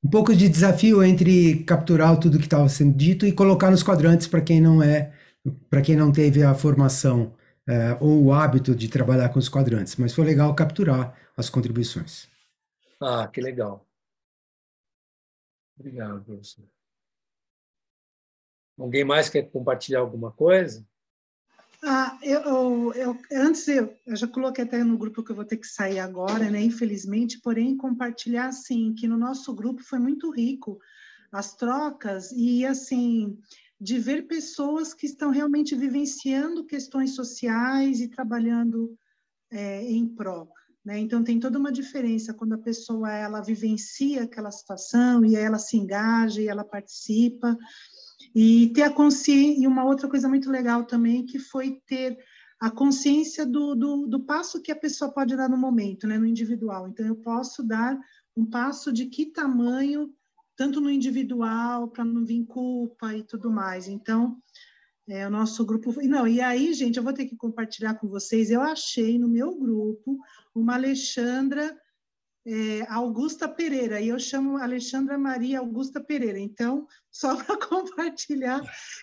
Speaker 5: Um pouco de desafio entre capturar tudo que estava sendo dito e colocar nos quadrantes para quem não teve a formação ou o hábito de trabalhar com os quadrantes, mas foi legal capturar as contribuições.
Speaker 3: Ah, que legal. Obrigado, professor. Alguém mais quer compartilhar alguma coisa?
Speaker 6: Antes eu já coloquei até no grupo que eu vou ter que sair agora, né? Infelizmente, porém compartilhar assim que no nosso grupo foi muito rico as trocas e assim de ver pessoas que estão realmente vivenciando questões sociais e trabalhando em pró, né? Então tem toda uma diferença quando a pessoa ela vivencia aquela situação e ela se engaja e ela participa. E ter a consciência, e uma outra coisa muito legal também, que foi ter a consciência do passo que a pessoa pode dar no momento, né, no individual. Então, eu posso dar um passo de que tamanho, tanto no individual, para não vir culpa e tudo mais. Então, o nosso grupo... Não, e aí, gente, eu vou ter que compartilhar com vocês, eu achei no meu grupo uma Alexandra... Augusta Pereira, e eu chamo Alexandra Maria Augusta Pereira, então, só para compartilhar,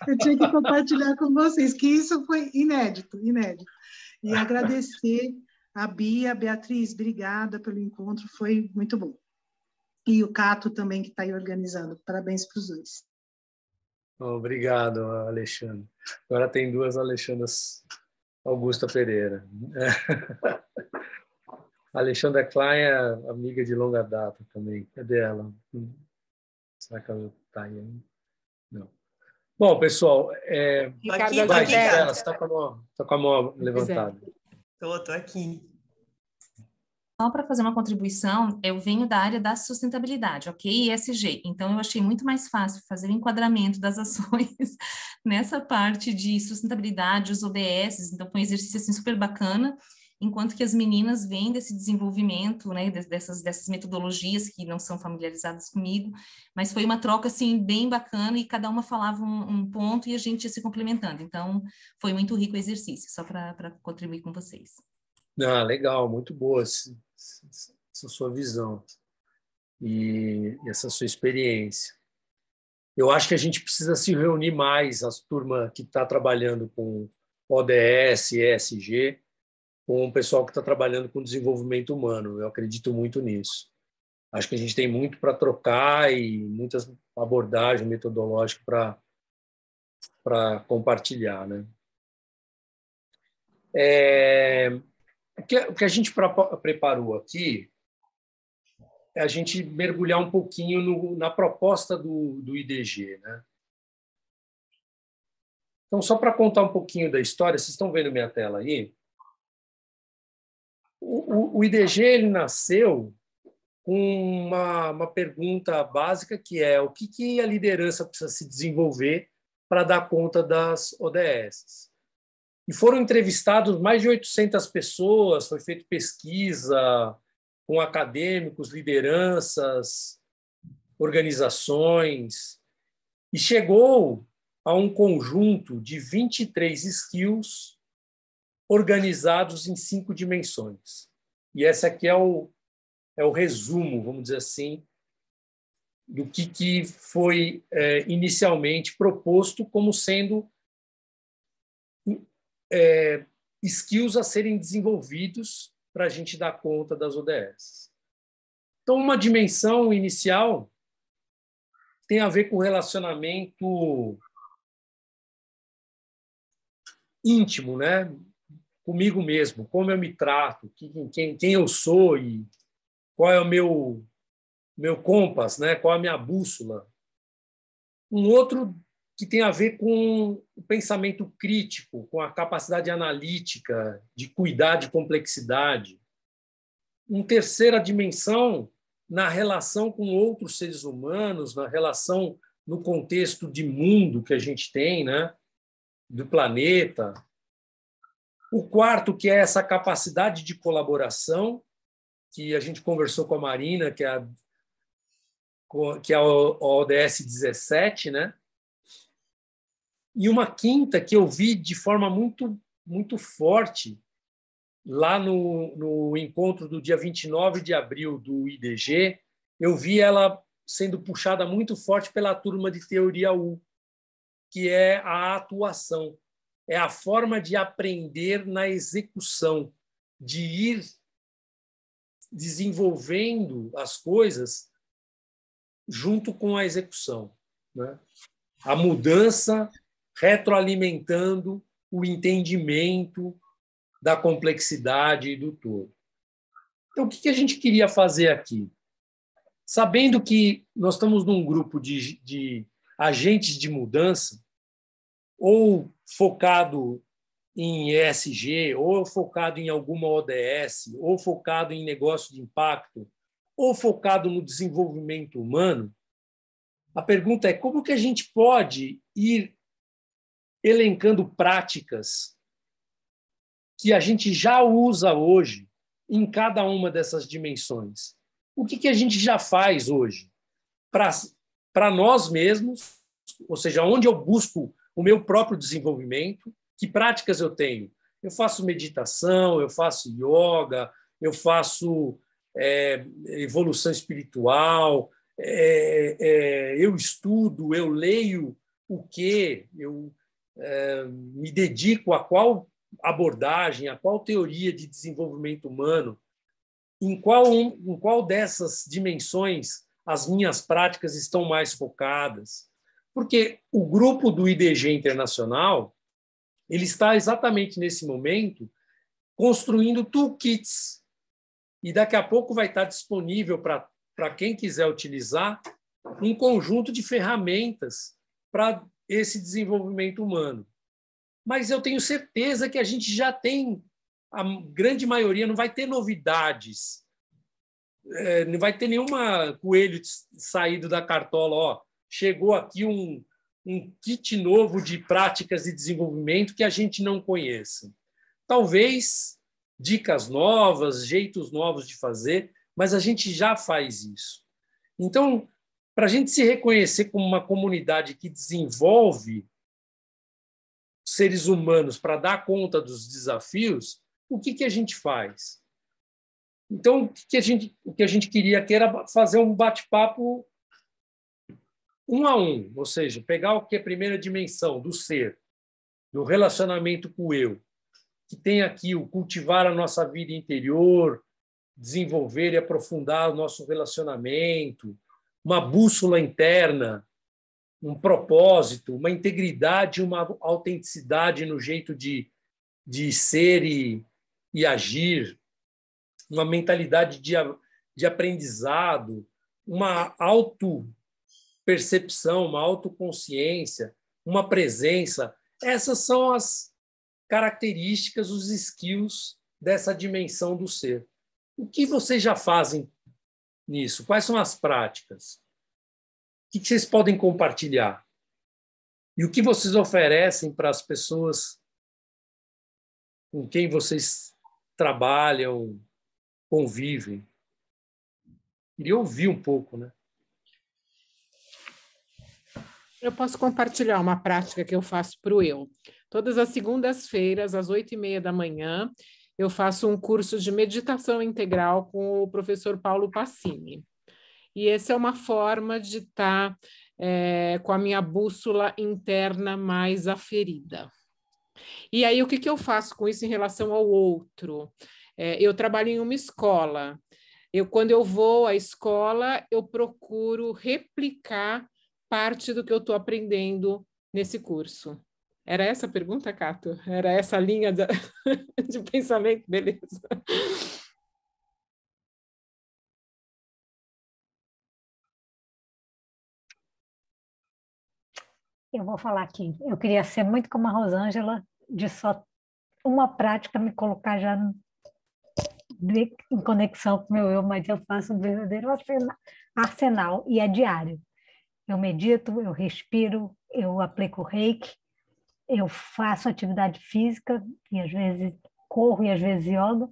Speaker 6: eu tinha que compartilhar com vocês, que isso foi inédito. E agradecer a Bia, Beatriz, obrigada pelo encontro, foi muito bom. E o Cato também, que está aí organizando, parabéns para os dois.
Speaker 3: Obrigado, Alexandre. Agora tem duas Alexandras Augusta Pereira. A Alexandra Klein é amiga de longa data também. Cadê ela? Será que ela está aí ainda? Não. Bom, pessoal,
Speaker 7: Ricardo,
Speaker 3: vai, Gisela, você está com a mão levantada.
Speaker 7: Estou aqui.
Speaker 8: Só para fazer uma contribuição, eu venho da área da sustentabilidade, ok? E ESG. Então, eu achei muito mais fácil fazer o enquadramento das ações nessa parte de sustentabilidade, os ODS. Então, foi um exercício assim, super bacana. Enquanto que as meninas vêm desse desenvolvimento, né, dessas metodologias que não são familiarizadas comigo, mas foi uma troca, assim, bem bacana e cada uma falava um ponto e a gente ia se complementando. Então, foi muito rico o exercício, só para contribuir com vocês.
Speaker 3: Ah, legal, muito boa essa sua visão e essa sua experiência. Eu acho que a gente precisa se reunir mais, as turmas que está trabalhando com ODS, ESG, com o pessoal que está trabalhando com desenvolvimento humano. Eu acredito muito nisso. Acho que a gente tem muito para trocar e muitas abordagens metodológicas para compartilhar, né? O que a gente preparou aqui é a gente mergulhar um pouquinho na proposta do IDG, né? Então, só para contar um pouquinho da história, vocês estão vendo minha tela aí? O IDG ele nasceu com uma pergunta básica que é o que a liderança precisa se desenvolver para dar conta das ODS. E foram entrevistados mais de 800 pessoas, foi feita pesquisa com acadêmicos, lideranças, organizações, e chegou a um conjunto de 23 skills organizados em 5 dimensões. E essa aqui é o resumo, vamos dizer assim, do que foi inicialmente proposto como sendo skills a serem desenvolvidos para a gente dar conta das ODS. Então, uma dimensão inicial tem a ver com relacionamento íntimo, né? Comigo mesmo, como eu me trato, quem eu sou e qual é o meu compass, né? Qual é a minha bússola. Um outro que tem a ver com o pensamento crítico, com a capacidade analítica de cuidar de complexidade. Uma terceira dimensão na relação com outros seres humanos, na relação no contexto de mundo que a gente tem, né? Do planeta. O quarto, que é essa capacidade de colaboração, que a gente conversou com a Marina, que é a ODS 17, né? E uma quinta que eu vi de forma muito, muito forte lá no encontro do dia 29 de abril do IDG, eu vi ela sendo puxada muito forte pela turma de Teoria U, que é a atuação. É a forma de aprender na execução, de ir desenvolvendo as coisas junto com a execução, né? A mudança retroalimentando o entendimento da complexidade e do todo. Então, o que a gente queria fazer aqui? Sabendo que nós estamos num grupo de agentes de mudança, ou focado em ESG, ou focado em alguma ODS, ou focado em negócio de impacto, ou focado no desenvolvimento humano, a pergunta é como que a gente pode ir elencando práticas que a gente já usa hoje em cada uma dessas dimensões. O que a gente já faz hoje para nós mesmos, ou seja, onde eu busco o meu próprio desenvolvimento, que práticas eu tenho? Eu faço meditação, eu faço yoga, eu faço evolução espiritual, eu estudo, eu leio o quê? Eu me dedico a qual abordagem, a qual teoria de desenvolvimento humano, em qual dessas dimensões as minhas práticas estão mais focadas. Porque o grupo do IDG Internacional ele está exatamente nesse momento construindo toolkits. E daqui a pouco vai estar disponível para quem quiser utilizar um conjunto de ferramentas para esse desenvolvimento humano. Mas eu tenho certeza que a gente já tem, a grande maioria, não vai ter novidades, não vai ter nenhuma coelho saído da cartola, ó, chegou aqui um kit novo de práticas de desenvolvimento que a gente não conheça. Talvez dicas novas, jeitos novos de fazer, mas a gente já faz isso. Então, para a gente se reconhecer como uma comunidade que desenvolve seres humanos para dar conta dos desafios, o que a gente faz? Então, o que a gente queria aqui era fazer um bate-papo um a um, ou seja, pegar o que é a primeira dimensão do ser, do relacionamento com o eu, que tem aqui o cultivar a nossa vida interior, desenvolver e aprofundar o nosso relacionamento, uma bússola interna, um propósito, uma integridade, uma autenticidade no jeito de ser e agir, uma mentalidade de aprendizado, uma autopercepção, uma autoconsciência, uma presença. Essas são as características, os skills dessa dimensão do ser. O que vocês já fazem nisso? Quais são as práticas? O que vocês podem compartilhar? E o que vocês oferecem para as pessoas com quem vocês trabalham, convivem? Queria ouvir um pouco, né?
Speaker 9: Eu posso compartilhar uma prática que eu faço para o eu. Todas as segundas-feiras, às 8h30 da manhã, eu faço um curso de meditação integral com o professor Paulo Passini. E essa é uma forma de estar com a minha bússola interna mais aferida. E aí, o que eu faço com isso em relação ao outro? Eu trabalho em uma escola. Quando eu vou à escola, eu procuro replicar parte do que eu estou aprendendo nesse curso. Era essa a pergunta, Cato? Era essa a linha de pensamento? Beleza.
Speaker 10: Eu vou falar aqui. Eu queria ser muito como a Rosângela, de só uma prática me colocar já em conexão com o meu eu, mas eu faço um verdadeiro arsenal e é diário. Eu medito, eu respiro, eu aplico reiki, eu faço atividade física, e às vezes corro e às vezes yoga.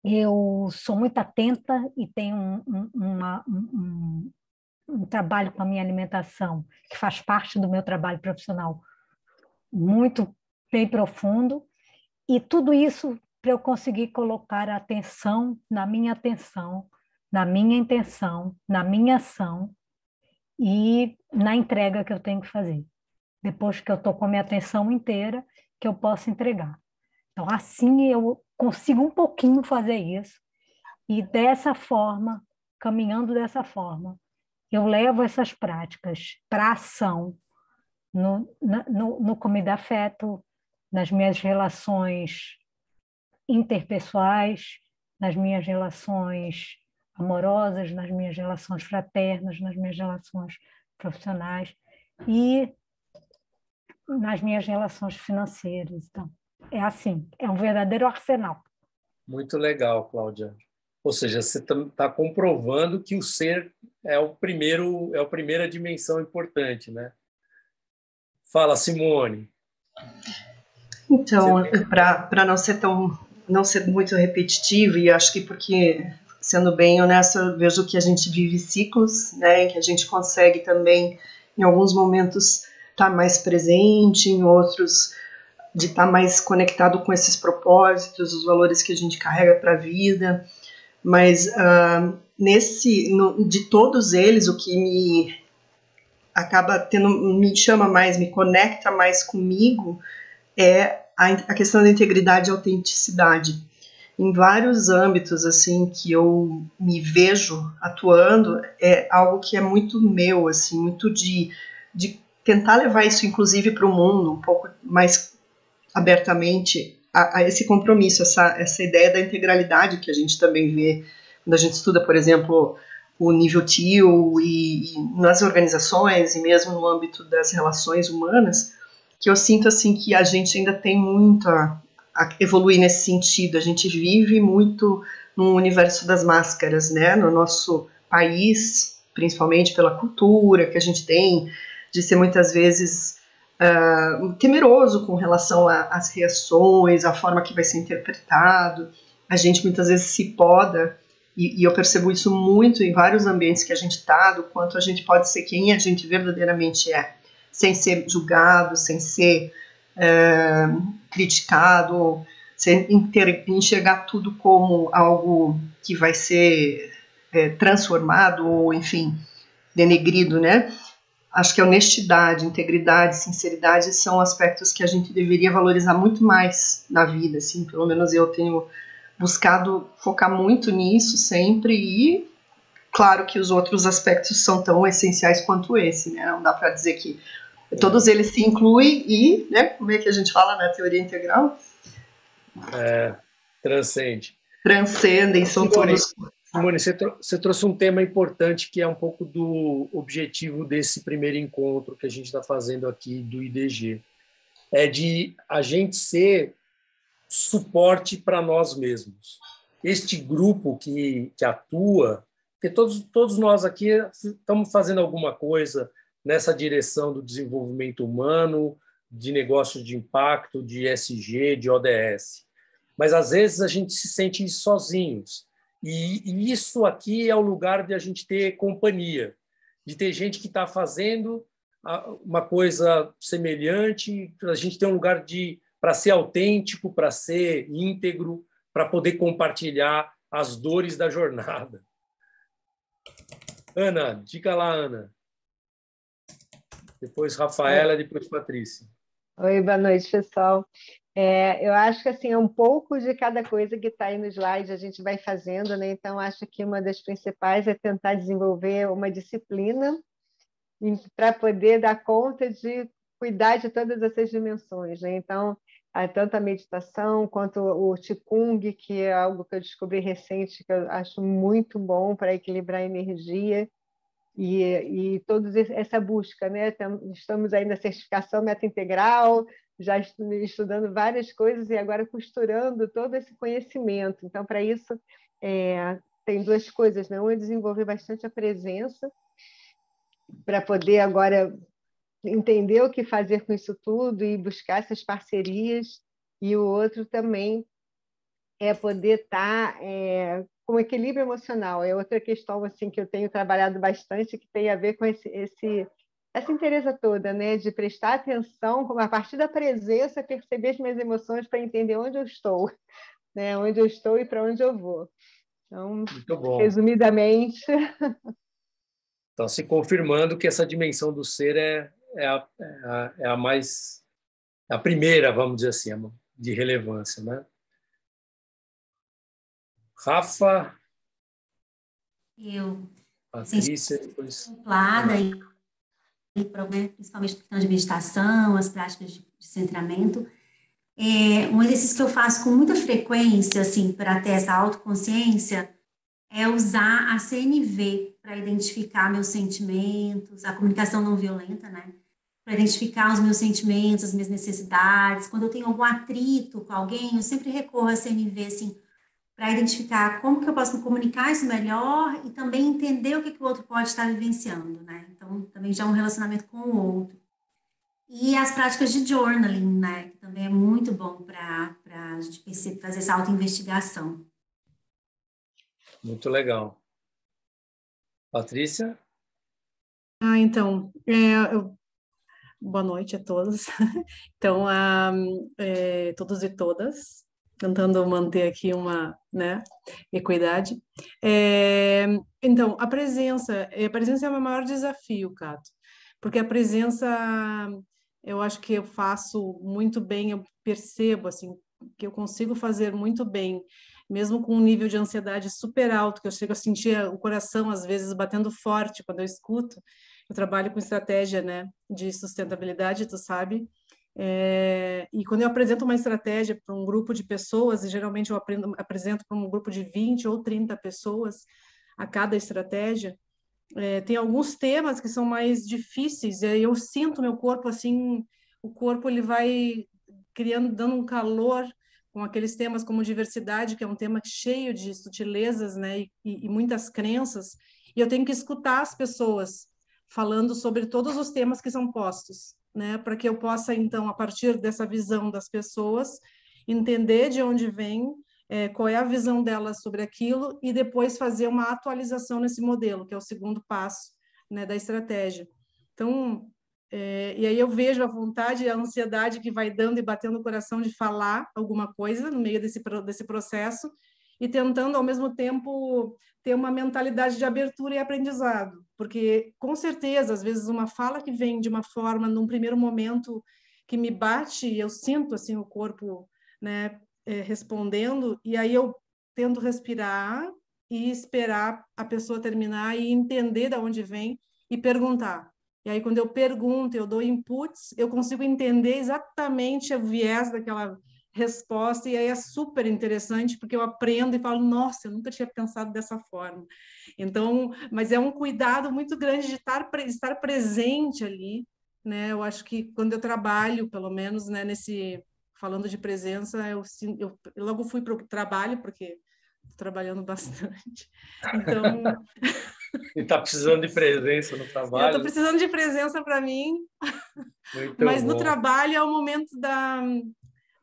Speaker 10: Eu sou muito atenta e tenho um trabalho com a minha alimentação, que faz parte do meu trabalho profissional, muito bem profundo, e tudo isso para eu conseguir colocar a atenção, na minha intenção, na minha ação e na entrega que eu tenho que fazer. Depois que eu estou com a minha atenção inteira, que eu posso entregar. Então, assim eu consigo um pouquinho fazer isso, e dessa forma, caminhando dessa forma, eu levo essas práticas para a ação no Comida Afeto, nas minhas relações interpessoais, nas minhas relações amorosas, nas minhas relações fraternas, nas minhas relações profissionais e nas minhas relações financeiras. Então, é assim, é um verdadeiro arsenal.
Speaker 3: Muito legal, Cláudia. Ou seja, você está comprovando que o ser é a primeira dimensão importante, né? Fala, Simone.
Speaker 7: Então, para não ser muito repetitivo, e acho que porque, sendo bem honesta, eu vejo que a gente vive ciclos, né, em que a gente consegue também, em alguns momentos, estar mais presente, em outros, de estar mais conectado com esses propósitos, os valores que a gente carrega para a vida, mas de todos eles, o que me chama mais, me conecta mais comigo, é a questão da integridade e autenticidade. Em vários âmbitos assim que eu me vejo atuando, é algo que é muito meu, assim, muito de tentar levar isso inclusive para o mundo um pouco mais abertamente, a esse compromisso, essa ideia da integralidade que a gente também vê quando a gente estuda, por exemplo, o nível TEAL e nas organizações e mesmo no âmbito das relações humanas, que eu sinto assim que a gente ainda tem muito a evoluir nesse sentido. A gente vive muito no universo das máscaras, né? No nosso país, principalmente pela cultura que a gente tem, de ser muitas vezes temeroso com relação às reações, à forma que vai ser interpretado. A gente muitas vezes se poda, e eu percebo isso muito em vários ambientes que a gente está, do quanto a gente pode ser quem a gente verdadeiramente é, sem ser julgado, sem ser criticado, sem enxergar tudo como algo que vai ser transformado ou, enfim, denegrido, né? Acho que a honestidade, integridade, sinceridade são aspectos que a gente deveria valorizar muito mais na vida, assim, pelo menos eu tenho buscado focar muito nisso sempre, e claro que os outros aspectos são tão essenciais quanto esse, né? Não dá para dizer que todos eles se incluem e, né, como é que a gente fala na teoria integral? Transcendem, são todos...
Speaker 3: Simone, você trouxe um tema importante que é um pouco do objetivo desse primeiro encontro que a gente está fazendo aqui do IDG. É de a gente ser suporte para nós mesmos. Este grupo que atua, porque todos nós aqui estamos fazendo alguma coisa nessa direção do desenvolvimento humano, de negócios de impacto, de ESG, de ODS. Mas, às vezes, a gente se sente sozinhos. E isso aqui é o lugar de a gente ter companhia, de ter gente que está fazendo uma coisa semelhante, a gente tem um lugar para ser autêntico, para ser íntegro, para poder compartilhar as dores da jornada. Ana, diga lá, Ana. Depois Rafaela, depois Patrícia.
Speaker 11: Oi, boa noite, pessoal. Eu acho que assim, é um pouco de cada coisa que está aí no slide, a gente vai fazendo, né? Então, acho que uma das principais é tentar desenvolver uma disciplina para poder dar conta de cuidar de todas essas dimensões, né? Então, tanto a meditação quanto o Qigong, que é algo que eu descobri recente, que eu acho muito bom para equilibrar a energia, e toda essa busca, né? Estamos aí na certificação Meta Integral, já estudando várias coisas e agora costurando todo esse conhecimento. Então, para isso, tem duas coisas, né? Uma é desenvolver bastante a presença, para poder agora entender o que fazer com isso tudo e buscar essas parcerias, e o outro também é poder estar com equilíbrio emocional. É outra questão assim, que eu tenho trabalhado bastante, que tem a ver com essa interesse toda, né? De prestar atenção, a partir da presença, perceber as minhas emoções para entender onde eu estou, né? Onde eu estou e para onde eu vou. Então,
Speaker 3: muito bom.
Speaker 11: Resumidamente...
Speaker 3: Então, se confirmando que essa dimensão do ser é a primeira, vamos dizer assim, de relevância, né?
Speaker 12: Rafa,
Speaker 3: Patrícia, depois...
Speaker 12: principalmente questão de meditação, as práticas de centramento. Um exercício que eu faço com muita frequência, assim, para ter essa autoconsciência, é usar a CNV para identificar meus sentimentos, a comunicação não violenta, né? Para identificar os meus sentimentos, as minhas necessidades. Quando eu tenho algum atrito com alguém, eu sempre recorro à CNV, assim, para identificar como que eu posso me comunicar isso melhor e também entender o que o outro pode estar vivenciando, né? Então, também já é um relacionamento com o outro. E as práticas de journaling, né? Que também é muito bom para a gente fazer essa autoinvestigação.
Speaker 3: Muito legal. Patrícia?
Speaker 7: Então, boa noite a todos. Então, todos e todas, tentando manter aqui uma, né, equidade. Então, a presença é o meu maior desafio, Cato, porque a presença, eu acho que eu faço muito bem, eu percebo, assim, que eu consigo fazer muito bem, mesmo com um nível de ansiedade super alto, que eu chego a sentir o coração, às vezes, batendo forte quando eu escuto. Eu trabalho com estratégia, né, de sustentabilidade, tu sabe? E quando eu apresento uma estratégia para um grupo de pessoas, e geralmente eu apresento para um grupo de 20 ou 30 pessoas a cada estratégia, tem alguns temas que são mais difíceis, e aí eu sinto meu corpo assim, o corpo ele vai dando um calor com aqueles temas como diversidade, que é um tema cheio de sutilezas, né, e muitas crenças, e eu tenho que escutar as pessoas falando sobre todos os temas que são postos, né, para que eu possa, então, a partir dessa visão das pessoas, entender de onde vem, qual é a visão delas sobre aquilo, e depois fazer uma atualização nesse modelo, que é o segundo passo, né, da estratégia. Então, e aí eu vejo a vontade e a ansiedade que vai dando e batendo no coração de falar alguma coisa no meio desse processo e tentando, ao mesmo tempo, ter uma mentalidade de abertura e aprendizado. Porque, com certeza, às vezes uma fala que vem de uma forma, num primeiro momento, que me bate e eu sinto assim, o corpo, né, respondendo, e aí eu tento respirar e esperar a pessoa terminar e entender de onde vem e perguntar. E aí, quando eu pergunto, eu dou inputs, eu consigo entender exatamente o viés daquela resposta, e aí é super interessante, porque eu aprendo e falo, nossa, eu nunca tinha pensado dessa forma. Então, mas é um cuidado muito grande de estar presente ali, né? Eu acho que quando eu trabalho, pelo menos, né, falando de presença, eu logo fui para o trabalho, porque estou trabalhando bastante. Então...
Speaker 3: E está precisando de presença no trabalho.
Speaker 7: Eu estou precisando de presença para mim, mas no trabalho é o momento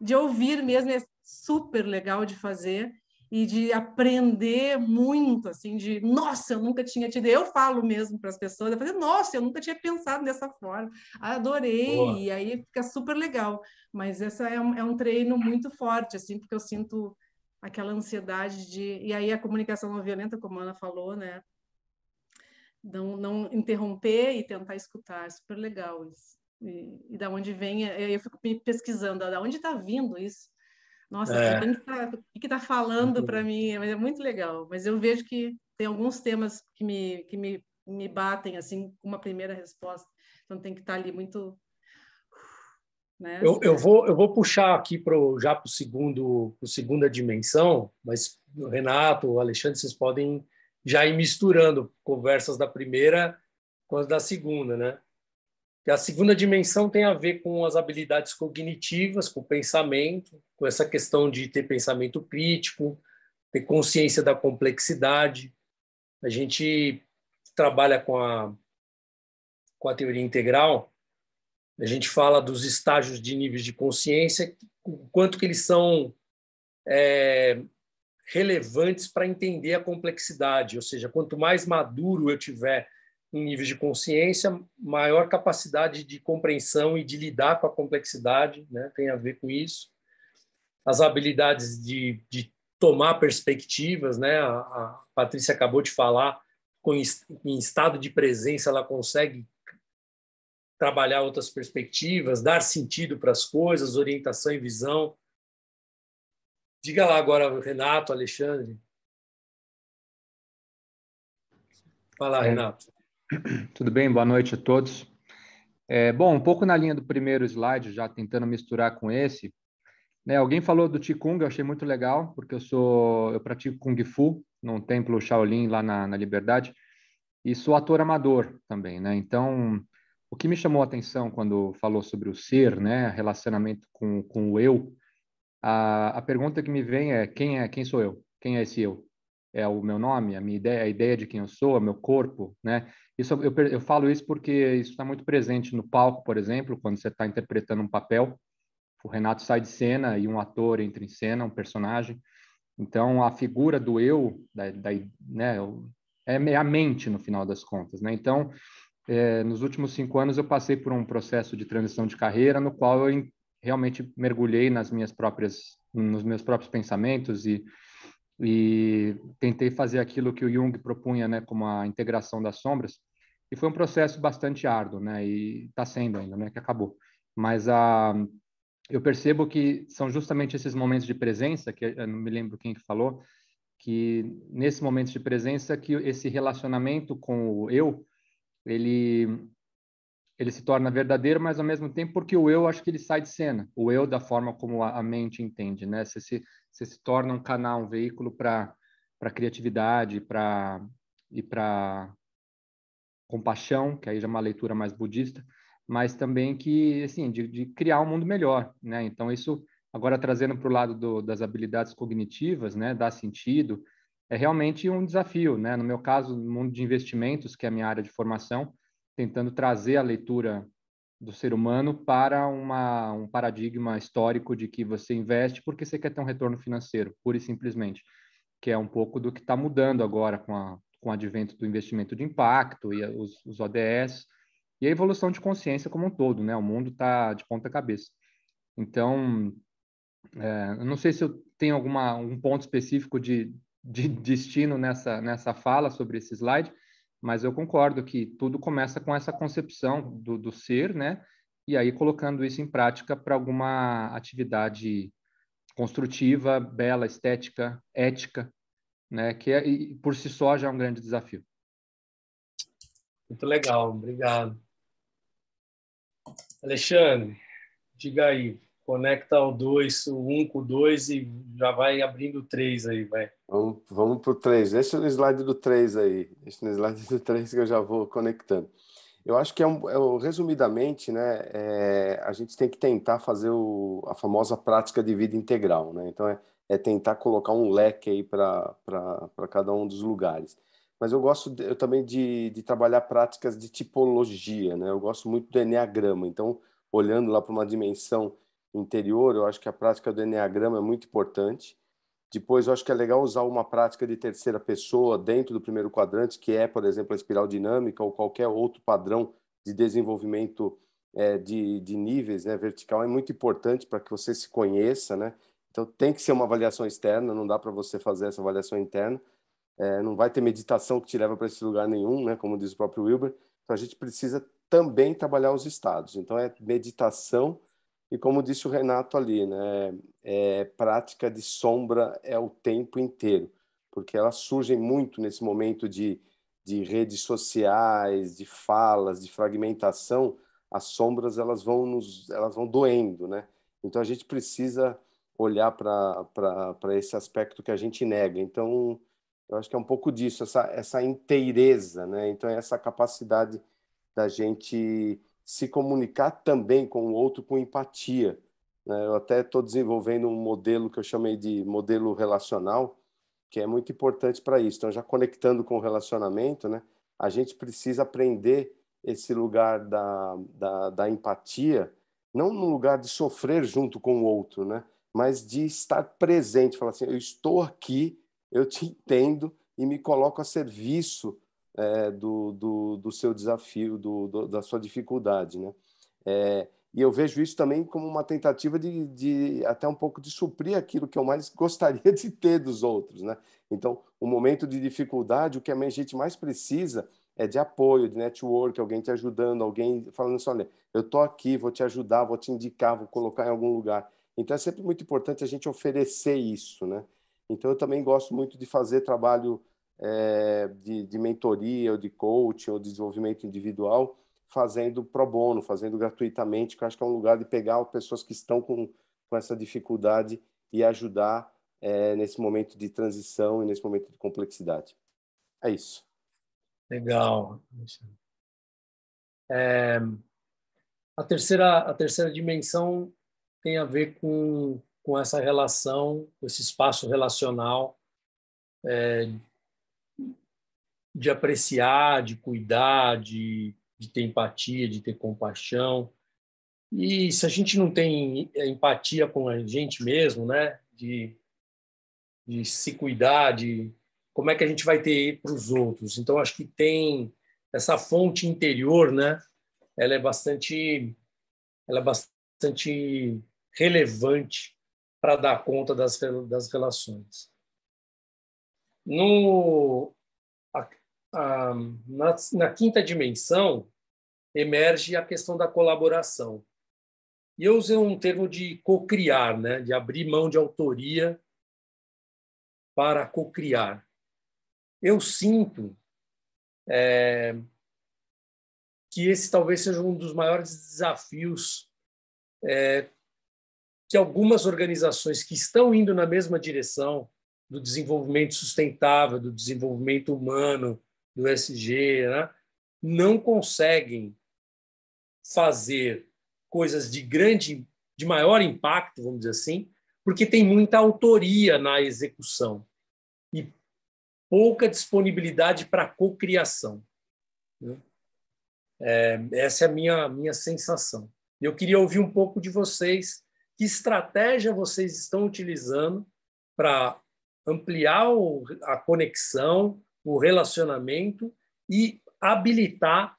Speaker 7: de ouvir mesmo, é super legal de fazer.
Speaker 13: e de aprender muito, assim, de, nossa, eu nunca tinha tido, eu falo mesmo para as pessoas, eu falei, nossa, eu nunca tinha pensado dessa forma, adorei,
Speaker 3: Boa.
Speaker 13: e aí fica super legal, mas essa é um treino muito forte, assim, porque eu sinto aquela ansiedade e aí a comunicação não violenta, como a Ana falou, né, não interromper e tentar escutar, super legal isso, e da onde vem, eu fico pesquisando, da onde está vindo isso. Nossa, quem que tá falando para mim? Mas é muito legal. Mas eu vejo que tem alguns temas que me batem assim com uma primeira resposta. Então tem que estar ali muito, né?
Speaker 3: Eu vou puxar aqui já para a segunda dimensão, mas o Renato, o Alexandre, vocês podem já ir misturando conversas da primeira com as da segunda, né? E a segunda dimensão tem a ver com as habilidades cognitivas, com o pensamento, com essa questão de ter pensamento crítico, ter consciência da complexidade. A gente trabalha com a teoria integral, a gente fala dos estágios de níveis de consciência, o quanto que eles são relevantes para entender a complexidade, ou seja, quanto mais maduro eu tiver em níveis de consciência, maior capacidade de compreensão e de lidar com a complexidade, né? Tem a ver com isso. As habilidades de tomar perspectivas, né? A Patrícia acabou de falar, em estado de presença ela consegue trabalhar outras perspectivas, dar sentido para as coisas, orientação e visão. Diga lá agora, Renato, Alexandre. Fala, Renato.
Speaker 14: Tudo bem? Boa noite a todos. Bom, um pouco na linha do primeiro slide, já tentando misturar com esse, né? Alguém falou do Qigong, eu achei muito legal, porque eu pratico Kung Fu num templo Shaolin lá na Liberdade, e sou ator amador também, né? Então, o que me chamou a atenção quando falou sobre o ser, né? Relacionamento com o eu, a pergunta que me vem é quem sou eu? Quem é esse eu? É o meu nome, a minha ideia, a ideia de quem eu sou, o meu corpo, né? Isso eu falo isso porque isso está muito presente no palco, por exemplo, quando você está interpretando um papel, o Renato sai de cena e um ator entra em cena, um personagem. Então a figura do eu, né, é a mente no final das contas, né? Então nos últimos 5 anos eu passei por um processo de transição de carreira no qual eu realmente mergulhei nos meus próprios pensamentos e tentei fazer aquilo que o Jung propunha, né, como a integração das sombras, e foi um processo bastante árduo, né, e está sendo ainda, né, que acabou. Mas eu percebo que são justamente esses momentos de presença, que eu não me lembro quem que falou, que nesses momentos de presença que esse relacionamento com o eu, ele se torna verdadeiro, mas ao mesmo tempo porque o eu, acho que ele sai de cena, o eu da forma como a mente entende, né? Você se torna um canal, um veículo para criatividade, e para compaixão, que aí já é uma leitura mais budista, mas também que, assim, de criar um mundo melhor, né? Então isso, agora trazendo para o lado das habilidades cognitivas, né? Dar sentido, é realmente um desafio, né? No meu caso, no mundo de investimentos, que é a minha área de formação, tentando trazer a leitura do ser humano para um paradigma histórico de que você investe porque você quer ter um retorno financeiro, pura e simplesmente, que é um pouco do que está mudando agora com o advento do investimento de impacto e os ODS e a evolução de consciência como um todo, né? O mundo está de ponta cabeça. Então, eu não sei se eu tenho um ponto específico de destino nessa fala sobre esse slide, mas eu concordo que tudo começa com essa concepção do ser, né? E aí colocando isso em prática para alguma atividade construtiva, bela, estética, ética, né? Que por si só já é um grande desafio.
Speaker 3: Muito legal, obrigado. Alexandre, diga aí, conecta o 1 com o 2 e já vai abrindo o 3 aí, vai.
Speaker 15: Vamos para o 3. Deixa no slide do 3 aí. Deixa no slide do 3 que eu já vou conectando. Eu acho que resumidamente, né, a gente tem que tentar fazer a famosa prática de vida integral, né? Então é tentar colocar um leque aí para cada um dos lugares. Mas eu gosto também de trabalhar práticas de tipologia, né? Eu gosto muito do Enneagrama. Então, olhando lá para uma dimensão interior, eu acho que a prática do Enneagrama é muito importante. Depois, eu acho que é legal usar uma prática de terceira pessoa dentro do primeiro quadrante, que é, por exemplo, a espiral dinâmica ou qualquer outro padrão de desenvolvimento de níveis, né, vertical. É muito importante para que você se conheça, né? Então, tem que ser uma avaliação externa, não dá para você fazer essa avaliação interna. Não vai ter meditação que te leva para esse lugar nenhum, né, como diz o próprio Wilber. Então, a gente precisa também trabalhar os estados. Então, é meditação e, como disse o Renato ali, né, prática de sombra o tempo inteiro, porque elas surgem muito nesse momento de redes sociais, de falas, de fragmentação. As sombras elas vão doendo, né? Então, a gente precisa olhar para esse aspecto que a gente nega. Então, eu acho que é um pouco disso, essa inteireza, né? Então, é essa capacidade da gente se comunicar também com o outro com empatia, né? Eu até estou desenvolvendo um modelo que eu chamei de modelo relacional, que é muito importante para isso. Então, já conectando com o relacionamento, né? A gente precisa aprender esse lugar da empatia, não no lugar de sofrer junto com o outro, né? Mas de estar presente, falar assim, eu estou aqui, eu te entendo e me coloco a serviço do seu desafio, da sua dificuldade, né? E eu vejo isso também como uma tentativa de até um pouco de suprir aquilo que eu mais gostaria de ter dos outros, né? Então, o momento de dificuldade, o que a gente mais precisa é de apoio, de network, alguém te ajudando, alguém falando assim, olha, eu estou aqui, vou te ajudar, vou te indicar, vou colocar em algum lugar. Então, é sempre muito importante a gente oferecer isso, né? Então, eu também gosto muito de fazer trabalho de mentoria, ou de coaching, ou de desenvolvimento individual, fazendo pro bono, fazendo gratuitamente, que eu acho que é um lugar de pegar pessoas que estão com essa dificuldade e ajudar nesse momento de transição e nesse momento de complexidade. É isso.
Speaker 3: Legal. A terceira dimensão tem a ver com essa relação, com esse espaço relacional, de apreciar, de cuidar, de ter empatia, de ter compaixão. E se a gente não tem empatia com a gente mesmo, né, de se cuidar, como é que a gente vai ter para os outros? Então, acho que tem essa fonte interior, né, ela é bastante relevante para dar conta das relações. Na quinta dimensão, emerge a questão da colaboração. E eu usei um termo de cocriar, né? De abrir mão de autoria para cocriar. Eu sinto que esse talvez seja um dos maiores desafios que algumas organizações que estão indo na mesma direção do desenvolvimento sustentável, do desenvolvimento humano, do ESG, né? Não conseguem fazer coisas de maior impacto, vamos dizer assim, porque tem muita autoria na execução e pouca disponibilidade para cocriação. Essa é a minha sensação. Eu queria ouvir um pouco de vocês, que estratégia vocês estão utilizando para ampliar a conexão, o relacionamento e habilitar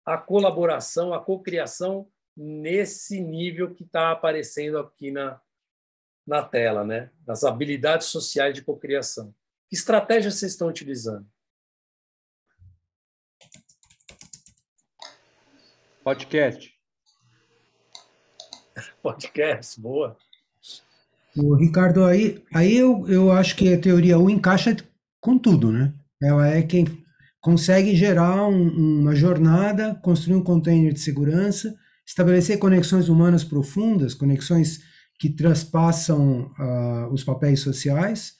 Speaker 3: a colaboração, a cocriação nesse nível que está aparecendo aqui na tela, né? Nas habilidades sociais de cocriação. Que estratégia vocês estão utilizando?
Speaker 14: Podcast.
Speaker 3: Podcast, boa.
Speaker 5: O Ricardo, aí eu acho que a teoria U encaixa com tudo, né? Ela é quem consegue gerar uma jornada, construir um container de segurança, estabelecer conexões humanas profundas, conexões que transpassam os papéis sociais,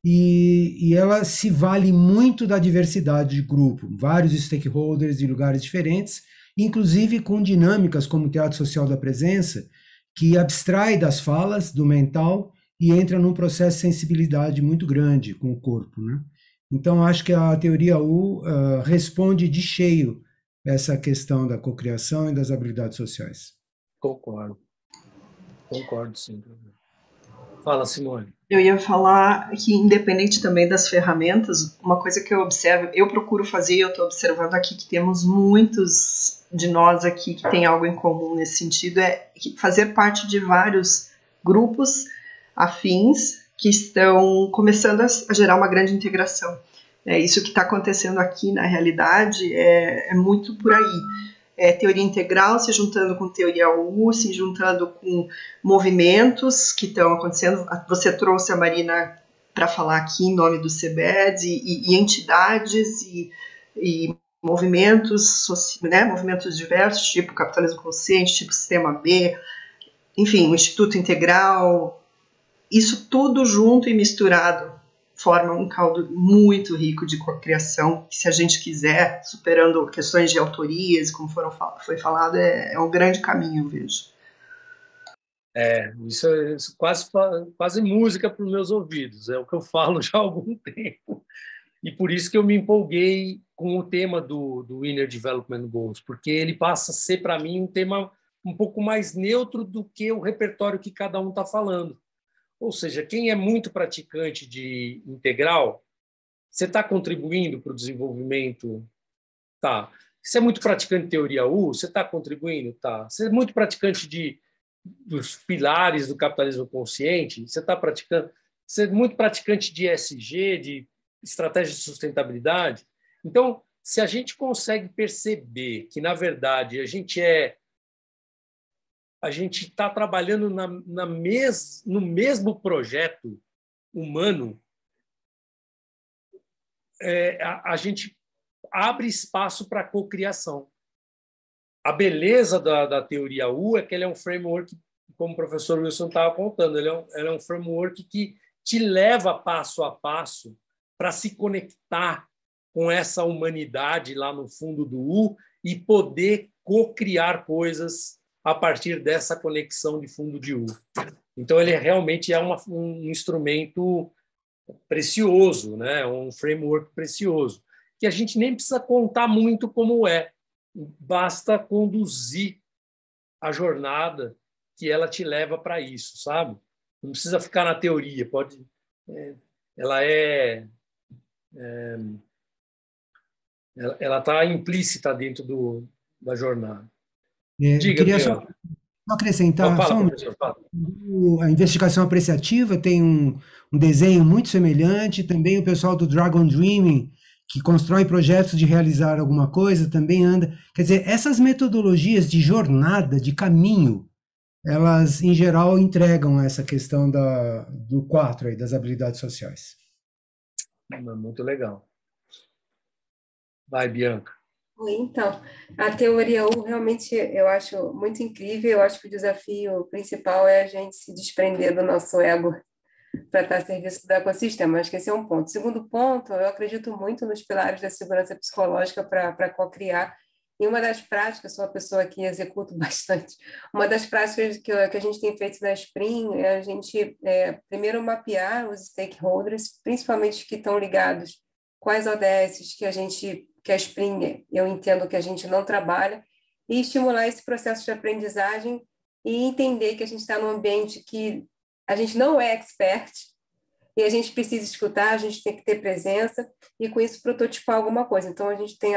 Speaker 5: e ela se vale muito da diversidade de grupo, vários stakeholders de lugares diferentes, inclusive com dinâmicas como o teatro social da presença, que abstrai das falas, do mental, e entra num processo de sensibilidade muito grande com o corpo, né? Então, acho que a teoria U responde de cheio essa questão da cocriação e das habilidades sociais.
Speaker 3: Concordo, sim. Fala, Simone.
Speaker 7: Eu ia falar que, independente também das ferramentas, uma coisa que eu observo, eu procuro fazer, eu estou observando aqui que temos muitos de nós aqui que tem algo em comum nesse sentido, é fazer parte de vários grupos afins que estão começando a gerar uma grande integração. Isso que está acontecendo aqui na realidade é muito por aí. Teoria integral se juntando com teoria U, se juntando com movimentos que estão acontecendo. Você trouxe a Marina para falar aqui em nome do CBEDS e entidades e movimentos, né, movimentos diversos, tipo capitalismo consciente, tipo sistema B, enfim, o Instituto Integral, isso tudo junto e misturado forma um caldo muito rico de cocriação, que se a gente quiser, superando questões de autorias, como foi falado, é um grande caminho, eu vejo.
Speaker 3: Isso é quase música para os meus ouvidos, é o que eu falo já há algum tempo. E por isso que eu me empolguei com o tema do Inner Development Goals, porque ele passa a ser, para mim, um tema um pouco mais neutro do que o repertório que cada um está falando. Ou seja, quem é muito praticante de integral, você está contribuindo para o desenvolvimento? Tá. Você é muito praticante de teoria U, você está contribuindo? Tá. Você é muito praticante dos pilares do capitalismo consciente, você está praticando? Você é muito praticante de ESG, de estratégia de sustentabilidade? Então, se a gente consegue perceber que, na verdade, a gente está trabalhando no mesmo projeto humano, a gente abre espaço para a cocriação. A beleza da teoria U é que ele é um framework, como o professor Wilson estava contando, ele é um framework que te leva passo a passo para se conectar com essa humanidade lá no fundo do U e poder cocriar coisas a partir dessa conexão de fundo de U. Então, ele realmente é um instrumento precioso, né? Um framework precioso, que a gente nem precisa contar muito como basta conduzir a jornada que ela te leva para isso, sabe? Não precisa ficar na teoria, ela está implícita dentro da jornada.
Speaker 5: Eu queria só acrescentar a investigação apreciativa tem um desenho muito semelhante, também o pessoal do Dragon Dreaming, que constrói projetos de realizar alguma coisa, também anda. Quer dizer, essas metodologias de jornada, de caminho, elas, em geral, entregam essa questão do 4, aí, das habilidades sociais.
Speaker 3: Muito legal. Vai, Bianca.
Speaker 16: Então, a teoria U realmente eu acho muito incrível. Eu acho que o desafio principal é a gente se desprender do nosso ego para estar a serviço do ecossistema. Acho que esse é um ponto. Segundo ponto, eu acredito muito nos pilares da segurança psicológica para co-criar. E uma das práticas, sou uma pessoa que executo bastante, uma das práticas que a gente tem feito na Spring é a gente, primeiro, mapear os stakeholders, principalmente que estão ligados com as ODS que a Spring, eu entendo que a gente não trabalha, e estimular esse processo de aprendizagem e entender que a gente está num ambiente que a gente não é expert e a gente precisa escutar, a gente tem que ter presença e, com isso, prototipar alguma coisa. Então, a gente tem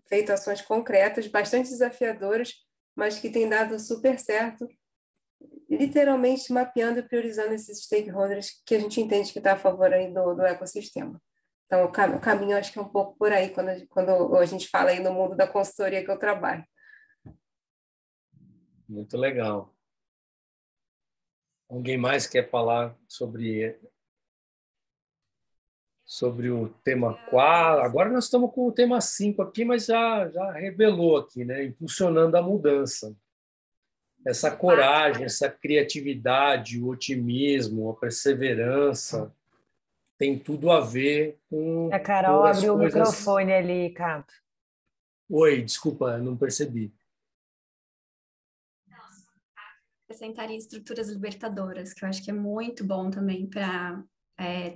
Speaker 16: feito ações concretas, bastante desafiadoras, mas que têm dado super certo, literalmente mapeando e priorizando esses stakeholders que a gente entende que está a favor aí do ecossistema. Então, o caminho, acho que é um pouco por aí, quando a gente fala aí no mundo da consultoria que eu trabalho.
Speaker 3: Muito legal. Alguém mais quer falar sobre o tema 4? Agora nós estamos com o tema 5 aqui, mas já revelou aqui, né? Impulsionando a mudança. Essa coragem, essa criatividade, o otimismo, a perseverança, tem tudo a ver com...
Speaker 1: A Carol abriu o microfone ali, Cato.
Speaker 3: Oi, desculpa, não percebi.
Speaker 17: Acrescentaria estruturas libertadoras, que eu acho que é muito bom também para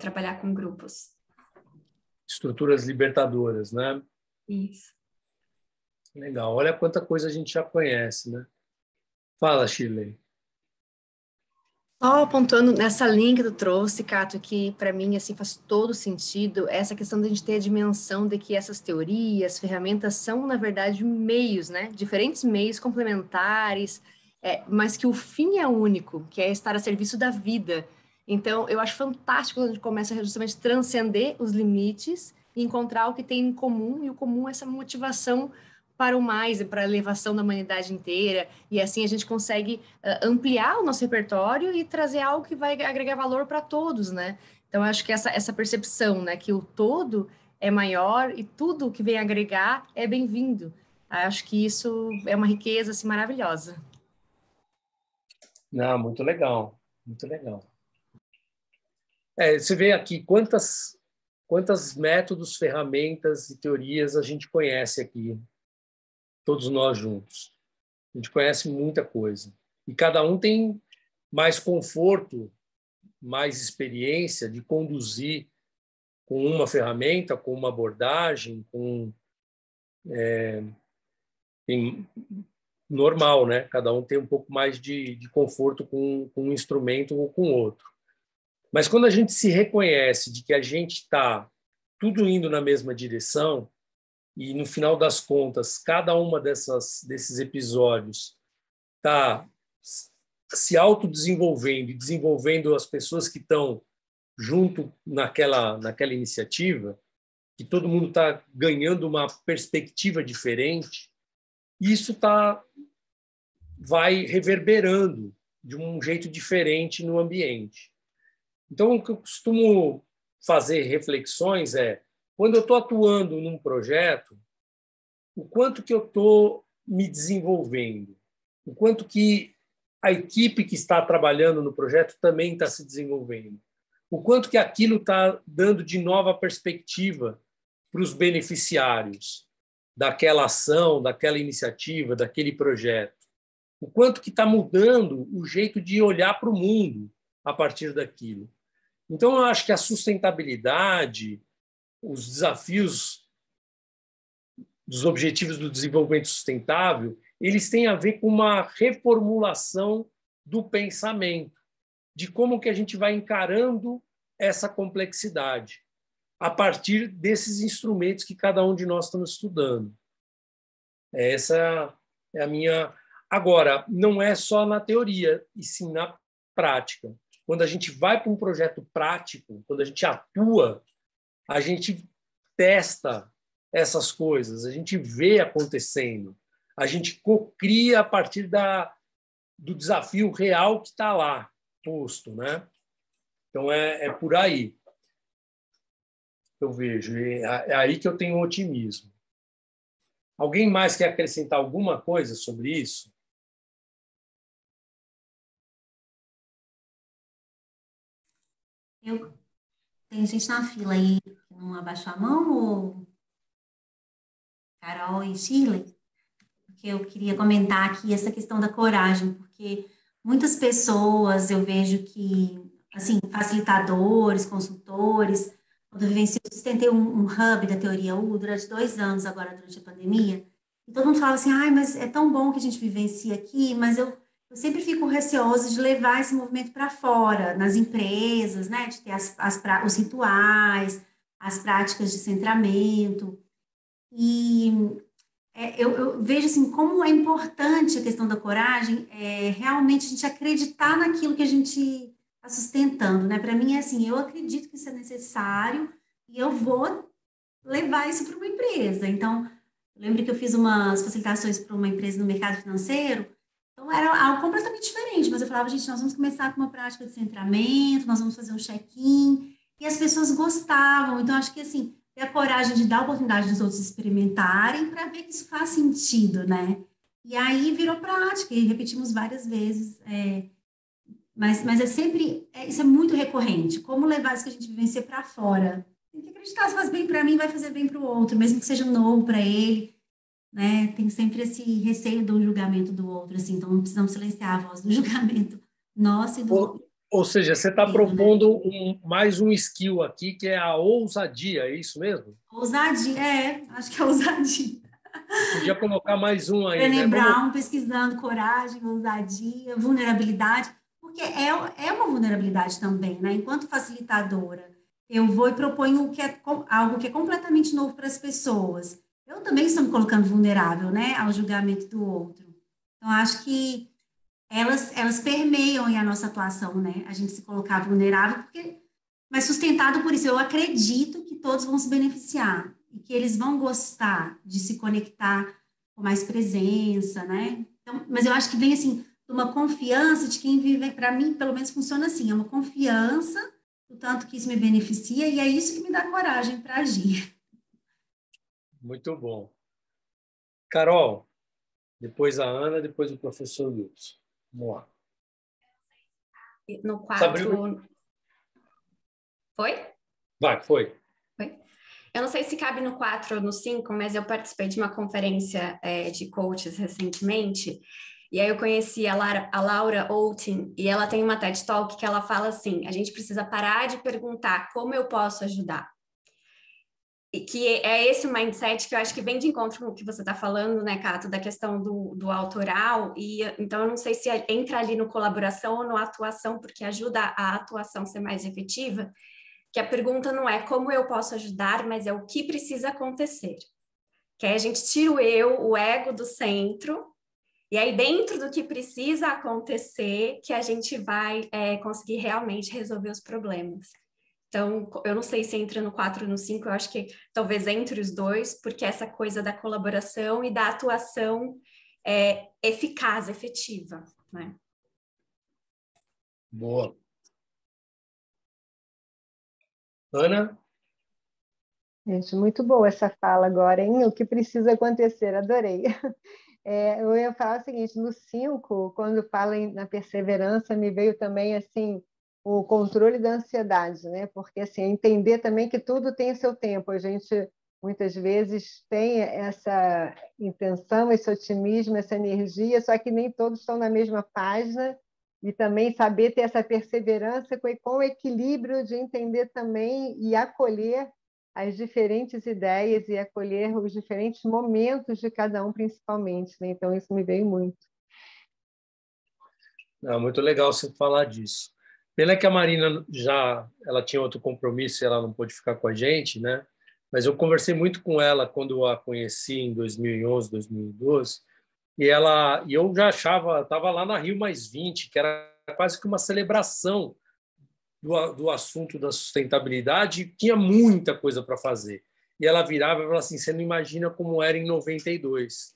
Speaker 17: trabalhar com grupos.
Speaker 3: Estruturas libertadoras, né?
Speaker 17: Isso.
Speaker 3: Legal. Olha quanta coisa a gente já conhece, né? Fala, Shirley.
Speaker 18: Só pontuando nessa linha que tu trouxe, Cato, que para mim assim faz todo sentido, essa questão de a gente ter a dimensão de que essas teorias, ferramentas são, na verdade, meios, né? Diferentes meios complementares, mas que o fim é único, que é estar a serviço da vida. Então, eu acho fantástico quando a gente começa a justamente transcender os limites e encontrar o que tem em comum, e o comum é essa motivação para o mais, para a elevação da humanidade inteira, e assim a gente consegue ampliar o nosso repertório e trazer algo que vai agregar valor para todos, né? Então, eu acho que essa percepção, né, que o todo é maior e tudo que vem agregar é bem-vindo. Acho que isso é uma riqueza assim, maravilhosa.
Speaker 3: Não, muito legal, muito legal. Você vê aqui quantas métodos, ferramentas e teorias a gente conhece aqui, todos nós juntos. A gente conhece muita coisa. E cada um tem mais conforto, mais experiência de conduzir com uma ferramenta, com uma abordagem, normal, né? Cada um tem um pouco mais de conforto com um instrumento ou com outro. Mas quando a gente se reconhece de que a gente está tudo indo na mesma direção, e no final das contas, cada uma desses episódios está se autodesenvolvendo e desenvolvendo as pessoas que estão junto naquela iniciativa, que todo mundo está ganhando uma perspectiva diferente, isso vai reverberando de um jeito diferente no ambiente. Então, o que eu costumo fazer reflexões quando eu estou atuando num projeto, o quanto que eu estou me desenvolvendo, o quanto que a equipe que está trabalhando no projeto também está se desenvolvendo, o quanto que aquilo está dando de nova perspectiva para os beneficiários daquela ação, daquela iniciativa, daquele projeto, o quanto que está mudando o jeito de olhar para o mundo a partir daquilo. Então, eu acho que a sustentabilidade, os desafios dos Objetivos do Desenvolvimento Sustentável, eles têm a ver com uma reformulação do pensamento, de como que a gente vai encarando essa complexidade a partir desses instrumentos que cada um de nós estamos estudando. Essa é a minha... Agora, não é só na teoria, e sim na prática. Quando a gente vai para um projeto prático, quando a gente atua, a gente testa essas coisas, a gente vê acontecendo, a gente cocria a partir do desafio real que está lá posto, né? Então, é por aí. Eu vejo, é aí que eu tenho otimismo. Alguém mais quer acrescentar alguma coisa sobre isso?
Speaker 12: Tem gente na fila aí que não abaixou a mão, ou Carol e Shirley? Porque eu queria comentar aqui essa questão da coragem, porque muitas pessoas eu vejo que, assim, facilitadores, consultores, quando eu vivenciei, eu sustentei um hub da Teoria U durante 2 anos agora, durante a pandemia, e todo mundo falava assim, mas é tão bom que a gente vivencia aqui, mas eu sempre fico receosa de levar esse movimento para fora, nas empresas, né, de ter os rituais, as práticas de centramento, e eu vejo assim, como é importante a questão da coragem, realmente a gente acreditar naquilo que a gente está sustentando, né? Para mim é assim, eu acredito que isso é necessário e eu vou levar isso para uma empresa. Então, eu lembro que eu fiz umas facilitações para uma empresa no mercado financeiro, então era algo completamente diferente, mas eu falava, gente, nós vamos começar com uma prática de centramento, nós vamos fazer um check-in, e as pessoas gostavam, então acho que assim, ter a coragem de dar a oportunidade dos outros experimentarem para ver que isso faz sentido, né? E aí virou prática e repetimos várias vezes. Mas é sempre, isso é muito recorrente. Como levar isso que a gente vivencia para fora? Tem que acreditar, se faz bem para mim, vai fazer bem para o outro, mesmo que seja novo para ele, né? Tem sempre esse receio do julgamento do outro, assim, então não precisamos silenciar a voz do julgamento nosso e do outro.
Speaker 3: Ou seja, você está propondo mais um skill aqui, que é a ousadia, é isso mesmo?
Speaker 12: Ousadia, acho que é ousadia.
Speaker 3: Podia colocar mais um aí,
Speaker 12: Brené
Speaker 3: né?
Speaker 12: Brown pesquisando coragem, ousadia, vulnerabilidade, porque porque é uma vulnerabilidade também, né? Enquanto facilitadora, eu vou e proponho algo que é completamente novo para as pessoas. Eu também estou me colocando vulnerável, né, ao julgamento do outro. Então, acho que elas permeiam a nossa atuação, né? A gente se colocar vulnerável, mas sustentado por isso. Eu acredito que todos vão se beneficiar e que eles vão gostar de se conectar com mais presença, né? Então, mas eu acho que vem, assim, de uma confiança de quem vive, para mim, pelo menos funciona assim, é uma confiança o tanto que isso me beneficia, e é isso que me dá coragem para agir.
Speaker 3: Muito bom. Carol, depois a Ana, depois o professor Wilson. Vamos lá.
Speaker 17: No 4... Foi?
Speaker 3: Vai, foi.
Speaker 17: Eu não sei se cabe no 4 ou no 5, mas eu participei de uma conferência de coaches recentemente, e aí eu conheci a Laura Outin, e ela tem uma TED Talk que ela fala assim, a gente precisa parar de perguntar como eu posso ajudar. E que é esse o mindset que eu acho que vem de encontro com o que você está falando, né, Cato, da questão do autoral, e então eu não sei se entra ali no colaboração ou no atuação, porque ajuda a atuação a ser mais efetiva, que a pergunta não é como eu posso ajudar, mas é o que precisa acontecer. Que aí a gente tira o ego do centro, e aí dentro do que precisa acontecer, que a gente vai conseguir realmente resolver os problemas. Então, eu não sei se entra no 4 ou no 5, eu acho que talvez entre os dois, porque essa coisa da colaboração e da atuação eficaz, efetiva, né?
Speaker 3: Boa. Ana?
Speaker 11: Gente, muito boa essa fala agora, hein? O que precisa acontecer, adorei. Eu ia falar o seguinte, no 5, quando fala na perseverança, me veio também, assim, o controle da ansiedade, né? Porque, assim, entender também que tudo tem seu tempo. A gente, muitas vezes, tem essa intenção, esse otimismo, essa energia, só que nem todos estão na mesma página, e também saber ter essa perseverança com o equilíbrio de entender também e acolher as diferentes ideias e acolher os diferentes momentos de cada um, principalmente, né? Então, isso me veio muito.
Speaker 3: Muito legal você falar disso. Pena que a Marina ela tinha outro compromisso e ela não pôde ficar com a gente, né? Mas eu conversei muito com ela quando a conheci em 2011, 2012, e eu já achava, estava lá na Rio +20, que era quase que uma celebração do assunto da sustentabilidade, e tinha muita coisa para fazer. E ela virava e falava assim, você não imagina como era em 92,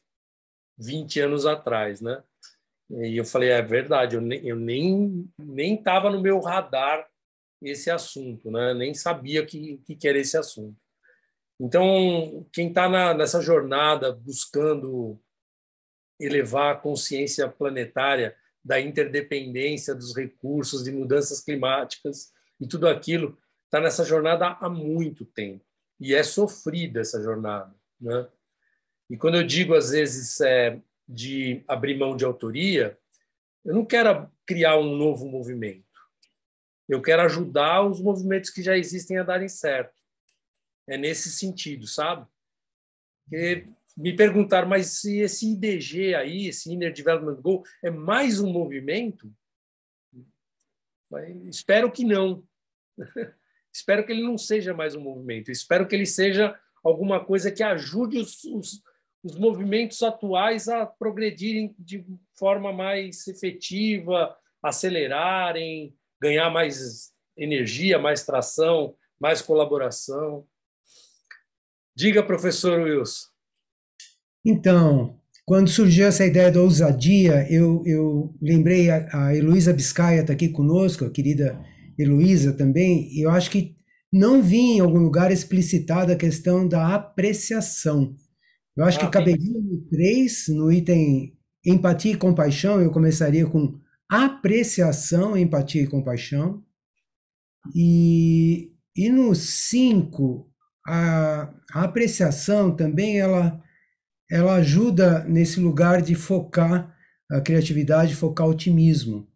Speaker 3: 20 anos atrás, né? E eu falei, é verdade, eu nem estava no meu radar esse assunto, né? Nem sabia que era esse assunto. Então, quem está nessa jornada buscando elevar a consciência planetária da interdependência dos recursos, de mudanças climáticas e tudo aquilo, está nessa jornada há muito tempo. E é sofrida essa jornada, né? E quando eu digo, às vezes, de abrir mão de autoria, eu não quero criar um novo movimento. Eu quero ajudar os movimentos que já existem a darem certo. É nesse sentido, sabe? Porque me perguntaram, mas se esse IDG aí, esse Inner Development Goal, é mais um movimento? Mas espero que não. Espero que ele não seja mais um movimento. Espero que ele seja alguma coisa que ajude os movimentos atuais a progredirem de forma mais efetiva, acelerarem, ganhar mais energia, mais tração, mais colaboração. Diga, professor Wilson.
Speaker 5: Então, quando surgiu essa ideia da ousadia, eu lembrei, a Heloísa Biscaia está aqui conosco, a querida Heloísa também, e eu acho que não vi em algum lugar explicitada a questão da apreciação. Eu acho que caberia no 3, no item empatia e compaixão, eu começaria com apreciação, empatia e compaixão. E no 5, a apreciação também, ela ajuda nesse lugar de focar a criatividade, focar o otimismo.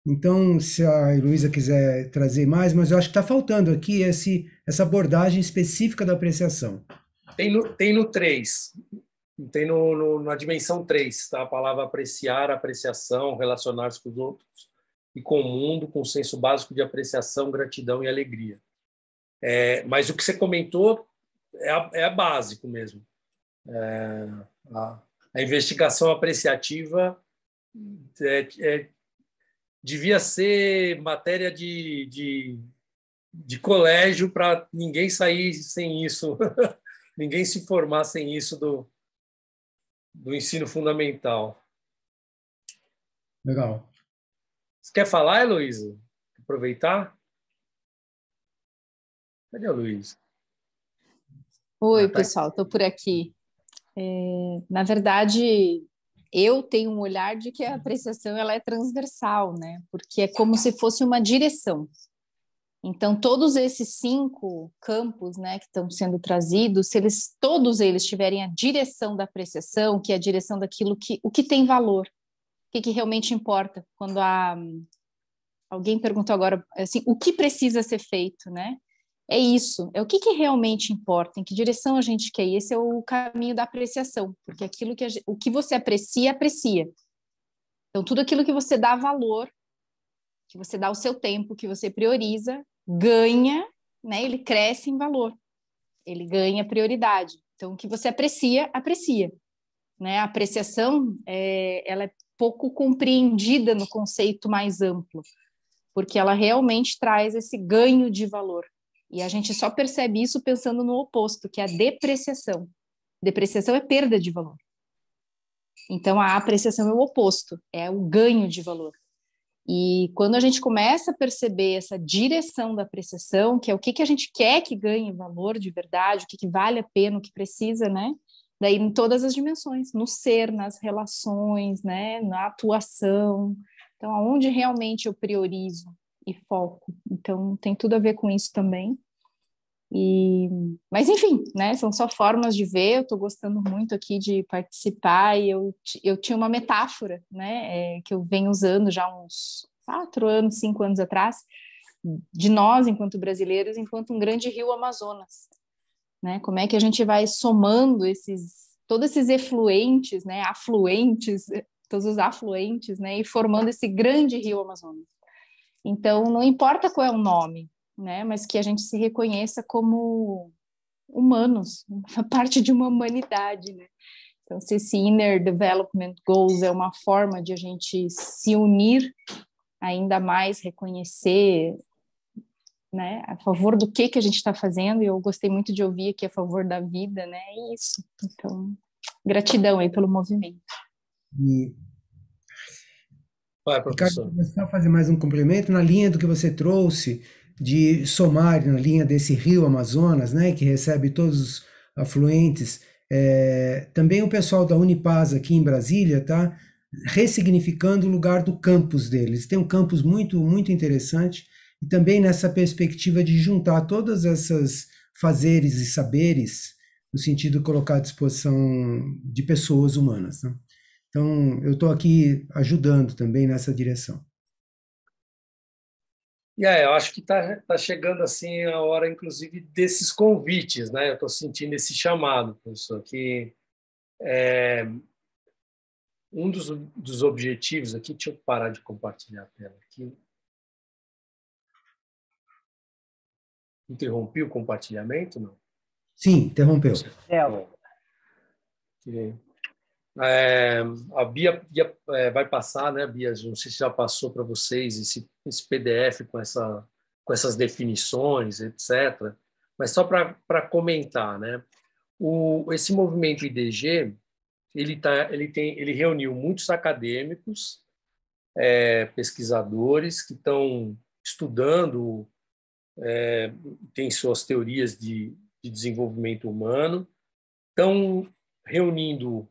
Speaker 5: Então, se a Heloísa quiser trazer mais, mas eu acho que está faltando aqui essa abordagem específica da apreciação.
Speaker 3: Tem no 3, tem na dimensão 3, tá? A palavra apreciar, apreciação, relacionar-se com os outros. e com o mundo, com um senso básico de apreciação, gratidão e alegria. Mas o que você comentou é básico mesmo. A investigação apreciativa devia ser matéria de colégio para ninguém sair sem isso, ninguém se formar sem isso do ensino fundamental.
Speaker 5: Legal.
Speaker 3: Você quer falar, Heloísa? Aproveitar? Cadê a Luísa?
Speaker 19: Oi, pessoal, estou por aqui. Na verdade, eu tenho um olhar de que a apreciação ela é transversal, né? Porque é como se fosse uma direção. Então, todos esses 5 campos, né, que estão sendo trazidos, se todos eles tiverem a direção da apreciação, que é a direção daquilo o que tem valor, o que realmente importa. Quando alguém perguntou agora, assim, o que precisa ser feito, né? É isso, é o que realmente importa, em que direção a gente quer ir. Esse é o caminho da apreciação, porque o que você aprecia. Então, tudo aquilo que você dá valor, que você dá o seu tempo, que você prioriza, ganha, né? Ele cresce em valor, ele ganha prioridade. Então, o que você aprecia, né? A apreciação, ela é pouco compreendida no conceito mais amplo, porque ela realmente traz esse ganho de valor. E a gente só percebe isso pensando no oposto, que é a depreciação. Depreciação é perda de valor. Então, a apreciação é o oposto, é o ganho de valor. E quando a gente começa a perceber essa direção da apreciação, que é o que a gente quer que ganhe valor de verdade, o que vale a pena, o que precisa, né? Daí em todas as dimensões, no ser, nas relações, né? Na atuação. Então, aonde realmente eu priorizo e foco. Então, tem tudo a ver com isso também. Mas, enfim, né? São só formas de ver. Eu estou gostando muito aqui de participar e eu tinha uma metáfora, né? Que eu venho usando já uns 4 anos, 5 anos atrás, de nós, enquanto brasileiros, enquanto um grande rio Amazonas, né? Como é que a gente vai somando todos esses efluentes, né? Afluentes, todos os afluentes, né? E formando esse grande rio Amazonas. Então, não importa qual é o nome, né? Mas que a gente se reconheça como humanos, parte de uma humanidade, né? Então, se esse Inner Development Goals é uma forma de a gente se unir ainda mais, reconhecer, né? A favor do que a gente está fazendo, e eu gostei muito de ouvir aqui a favor da vida, né? É isso. Então, gratidão aí pelo movimento.
Speaker 3: Vai, professor.
Speaker 5: Ricardo, vou só fazer mais um complemento na linha do que você trouxe de somar, na linha desse rio Amazonas, né, que recebe todos os afluentes. Também o pessoal da Unipaz aqui em Brasília está ressignificando o lugar do campus deles. Tem um campus muito, muito interessante, e também nessa perspectiva de juntar todas essas fazeres e saberes, no sentido de colocar à disposição de pessoas humanas, né? Então, eu estou aqui ajudando também nessa direção.
Speaker 3: Eu acho que está chegando assim a hora, inclusive, desses convites, né? Eu estou sentindo esse chamado, professor, que um dos objetivos aqui, deixa eu parar de compartilhar a tela aqui. Interrompi o compartilhamento, não?
Speaker 5: Sim, interrompeu.
Speaker 3: A Bia vai passar, né, Bia? Não sei se já passou para vocês esse PDF com essas definições, etc. Mas só para comentar, né? Esse movimento IDG ele reuniu muitos acadêmicos, pesquisadores que estão estudando, têm suas teorias de desenvolvimento humano, estão reunindo.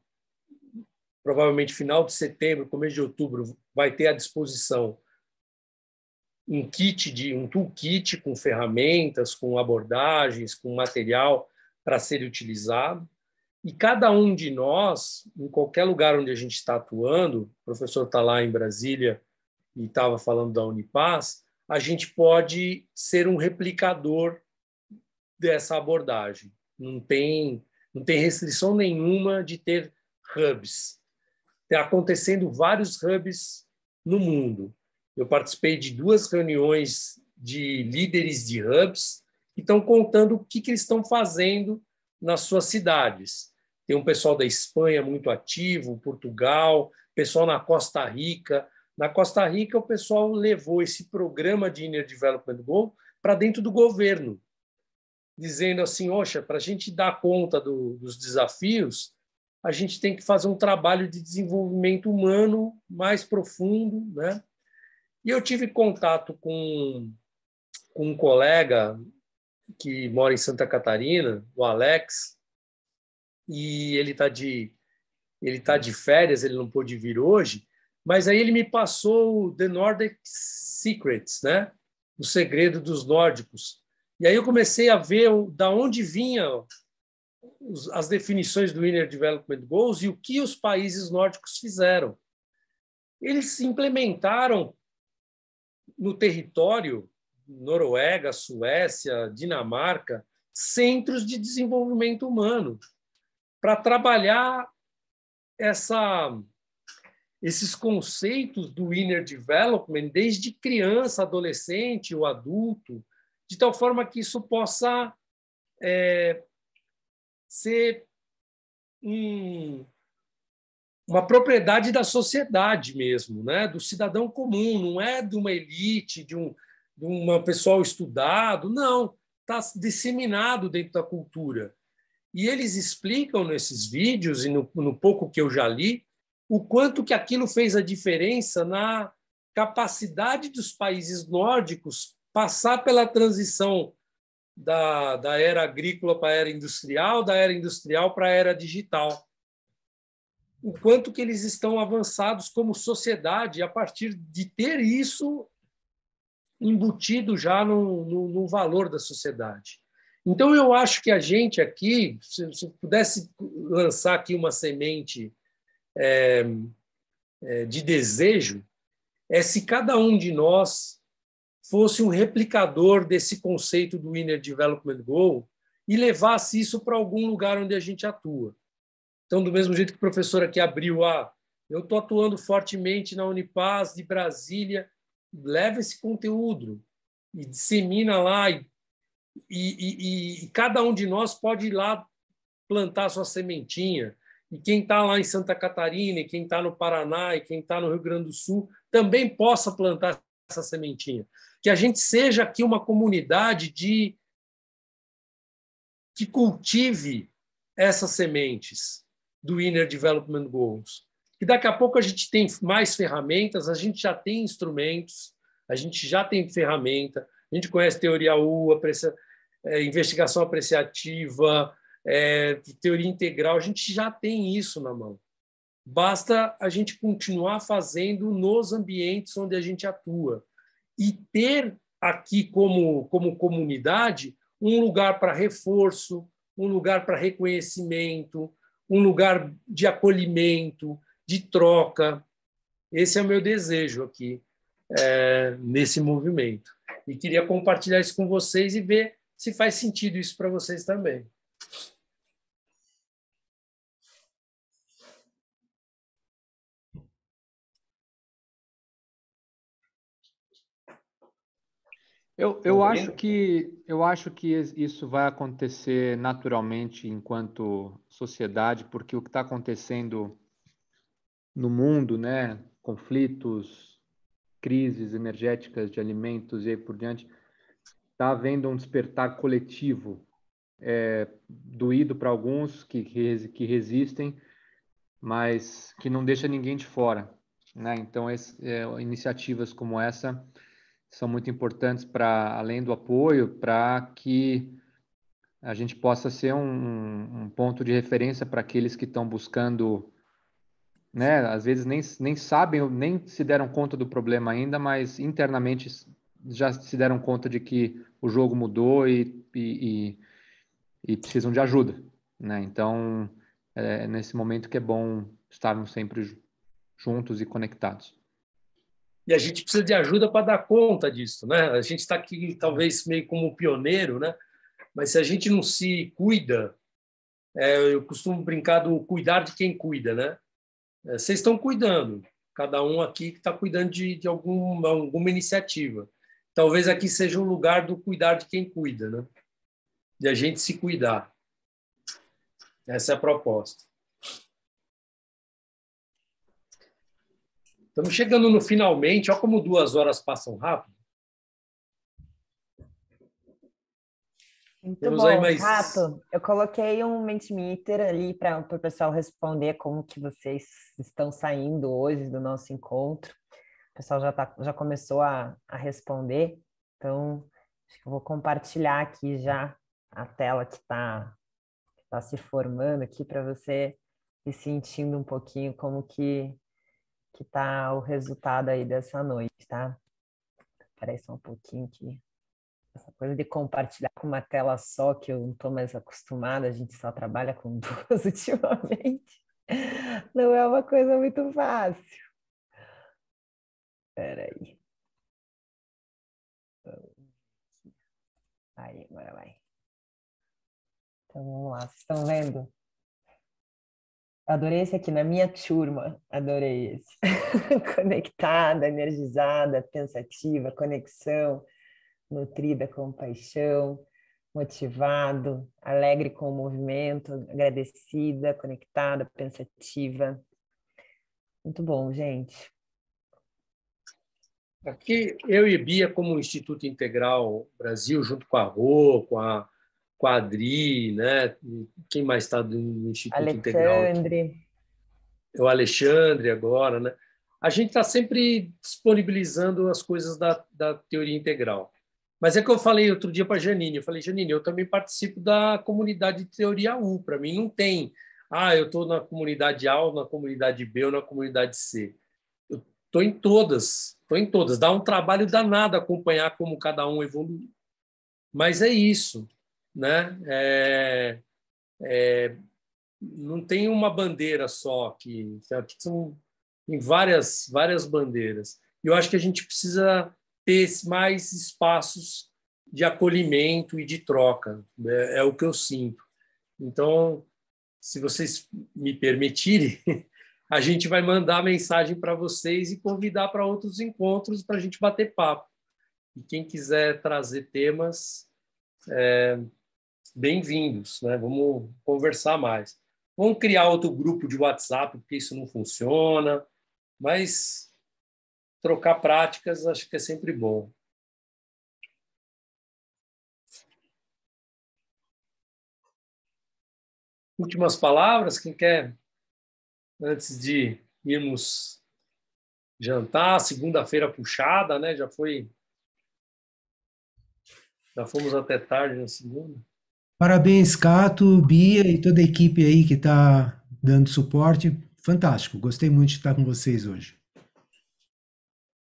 Speaker 3: Provavelmente final de setembro, começo de outubro, vai ter à disposição um toolkit com ferramentas, com abordagens, com material para ser utilizado. E cada um de nós, em qualquer lugar onde a gente está atuando, o professor está lá em Brasília e estava falando da Unipaz, a gente pode ser um replicador dessa abordagem. Não tem restrição nenhuma de ter hubs. Está acontecendo vários hubs no mundo. Eu participei de 2 reuniões de líderes de hubs que estão contando o que eles estão fazendo nas suas cidades. Tem um pessoal da Espanha muito ativo, Portugal, pessoal na Costa Rica. Na Costa Rica, o pessoal levou esse programa de Inner Development Goal para dentro do governo, dizendo assim, oxa, para a gente dar conta dos desafios, a gente tem que fazer um trabalho de desenvolvimento humano mais profundo, né? E eu tive contato com um colega que mora em Santa Catarina, o Alex, e ele tá de férias, ele não pôde vir hoje, mas aí ele me passou o The Nordic Secrets, né? O segredo dos nórdicos. E aí eu comecei a ver da onde vinham as definições do Inner Development Goals e o que os países nórdicos fizeram. Eles implementaram no território, Noruega, Suécia, Dinamarca, centros de desenvolvimento humano para trabalhar esses conceitos do Inner Development desde criança, adolescente ou adulto, de tal forma que isso possa ser uma propriedade da sociedade mesmo, né? Do cidadão comum, não é de uma elite, de um pessoal estudado, não, está disseminado dentro da cultura. E eles explicam nesses vídeos, e no pouco que eu já li, o quanto que aquilo fez a diferença na capacidade dos países nórdicos passar pela transição da era agrícola para a era industrial, da era industrial para a era digital. O quanto que eles estão avançados como sociedade a partir de ter isso embutido já no valor da sociedade. Então, eu acho que a gente aqui, se pudesse lançar aqui uma semente de desejo, se cada um de nós fosse um replicador desse conceito do Inner Development Goal e levasse isso para algum lugar onde a gente atua. Então, do mesmo jeito que o professor aqui abriu, eu estou atuando fortemente na Unipaz de Brasília, leva esse conteúdo e dissemina lá, e cada um de nós pode ir lá plantar sua sementinha. E quem está lá em Santa Catarina, e quem está no Paraná, e quem está no Rio Grande do Sul, também possa plantar essa sementinha. Que a gente seja aqui uma comunidade que cultive essas sementes do Inner Development Goals. E daqui a pouco a gente tem mais ferramentas, a gente já tem instrumentos, a gente já tem ferramenta, a gente conhece teoria U, investigação apreciativa, teoria integral, a gente já tem isso na mão. Basta a gente continuar fazendo nos ambientes onde a gente atua e ter aqui como comunidade um lugar para reforço, um lugar para reconhecimento, um lugar de acolhimento, de troca. Esse é o meu desejo aqui, nesse movimento. E queria compartilhar isso com vocês e ver se faz sentido isso para vocês também.
Speaker 14: Eu acho que isso vai acontecer naturalmente enquanto sociedade, porque o que está acontecendo no mundo, né, conflitos, crises energéticas de alimentos e aí por diante, está havendo um despertar coletivo, doído para alguns que resistem, mas que não deixa ninguém de fora, né? Então, iniciativas como essa são muito importantes para, além do apoio, para que a gente possa ser um ponto de referência para aqueles que estão buscando, né? Às vezes nem sabem, nem se deram conta do problema ainda, mas internamente já se deram conta de que o jogo mudou e precisam de ajuda, né? Então, é nesse momento que é bom estarmos sempre juntos e conectados.
Speaker 3: E a gente precisa de ajuda para dar conta disso, né? A gente está aqui talvez meio como pioneiro, né? Mas se a gente não se cuida, eu costumo brincar do cuidar de quem cuida, né? Vocês estão cuidando, cada um aqui que está cuidando de alguma iniciativa. Talvez aqui seja um lugar do cuidar de quem cuida, né? De a gente se cuidar. Essa é a proposta. Estamos chegando no finalmente. Olha como 2 horas passam rápido.
Speaker 1: Muito
Speaker 3: Temos
Speaker 1: bom,
Speaker 3: aí mais...
Speaker 1: Rato. Eu coloquei um Mentimeter ali para o pessoal responder como que vocês estão saindo hoje do nosso encontro. O pessoal já começou a responder, então acho que eu vou compartilhar aqui já a tela que tá se formando aqui para você ir sentindo um pouquinho como que tá o resultado aí dessa noite, tá? Espera aí só um pouquinho aqui. Essa coisa de compartilhar com uma tela só, que eu não estou mais acostumada, a gente só trabalha com 2 ultimamente. Não é uma coisa muito fácil. Espera aí. Aí, agora vai. Então, vamos lá. Vocês estão vendo? Adorei esse aqui, na minha turma. Adorei esse. Conectada, energizada, pensativa, conexão, nutrida com paixão, motivado, alegre com o movimento, agradecida, conectada, pensativa. Muito bom, gente.
Speaker 3: Aqui, eu e Bia, como Instituto Integral Brasil, junto com a Rô, com a Adri, né? Quem mais está no Instituto Integral?
Speaker 1: Alexandre.
Speaker 3: O Alexandre agora, né? A gente está sempre disponibilizando as coisas da teoria integral. Mas é que eu falei outro dia para a Janine, eu falei, Janine, eu também participo da comunidade de teoria U, para mim não tem, eu estou na comunidade A, ou na comunidade B, ou na comunidade C. Eu estou em todas. Dá um trabalho danado acompanhar como cada um evolui. Mas é isso, né? Não tem uma bandeira só aqui são em várias bandeiras. E eu acho que a gente precisa ter mais espaços de acolhimento e de troca. É o que eu sinto. Então, se vocês me permitirem, a gente vai mandar mensagem para vocês e convidar para outros encontros para a gente bater papo. E quem quiser trazer temas, bem-vindos, né? Vamos conversar mais. Vamos criar outro grupo de WhatsApp, porque isso não funciona, mas trocar práticas acho que é sempre bom. Últimas palavras, quem quer, antes de irmos jantar, segunda-feira puxada, né? Já fomos até tarde na segunda.
Speaker 5: Parabéns, Cato, Bia e toda a equipe aí que está dando suporte. Fantástico, gostei muito de estar com vocês hoje.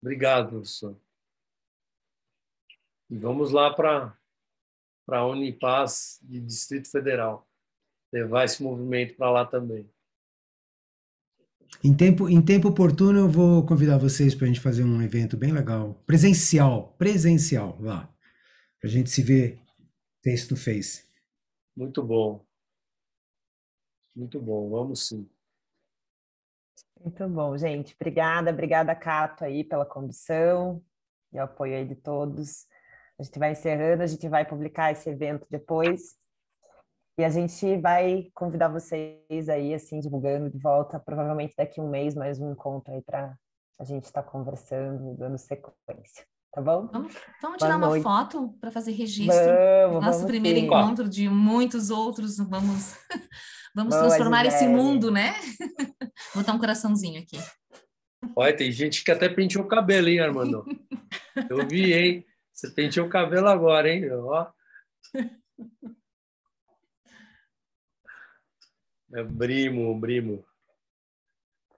Speaker 3: Obrigado, professor. E vamos lá para a Unipaz de Distrito Federal. Levar esse movimento para lá também.
Speaker 5: Em tempo oportuno, eu vou convidar vocês para a gente fazer um evento bem legal, presencial lá, para a gente se ver face to face.
Speaker 3: Muito bom. Muito bom, vamos sim.
Speaker 1: Muito bom, gente. Obrigada, Cato, aí pela condução e o apoio aí de todos. A gente vai encerrando, a gente vai publicar esse evento depois. E a gente vai convidar vocês aí, assim, divulgando de volta, provavelmente daqui a um mês, mais um encontro aí para a gente estar conversando, dando sequência. Tá bom?
Speaker 8: Vamos tirar uma foto para fazer registro. Nosso primeiro
Speaker 1: sim.
Speaker 8: encontro de muitos outros. Vamos transformar esse mundo, né? Vou botar um coraçãozinho aqui.
Speaker 3: Olha, tem gente que até penteou o cabelo, hein, Armando? Eu vi, hein? Você penteou o cabelo agora, hein? Ó. Brimo.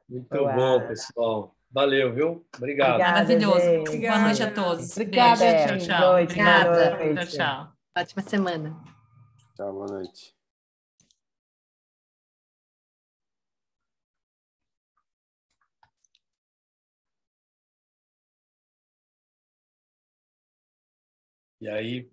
Speaker 3: Muito bom, pessoal. Valeu, viu? Obrigado.
Speaker 8: Maravilhoso.
Speaker 1: Gente.
Speaker 8: Boa noite a todos.
Speaker 18: Obrigada,
Speaker 8: Beijo. Tchau. Obrigada. Tchau.
Speaker 18: Ótima semana.
Speaker 15: Tchau, boa noite.
Speaker 3: E aí,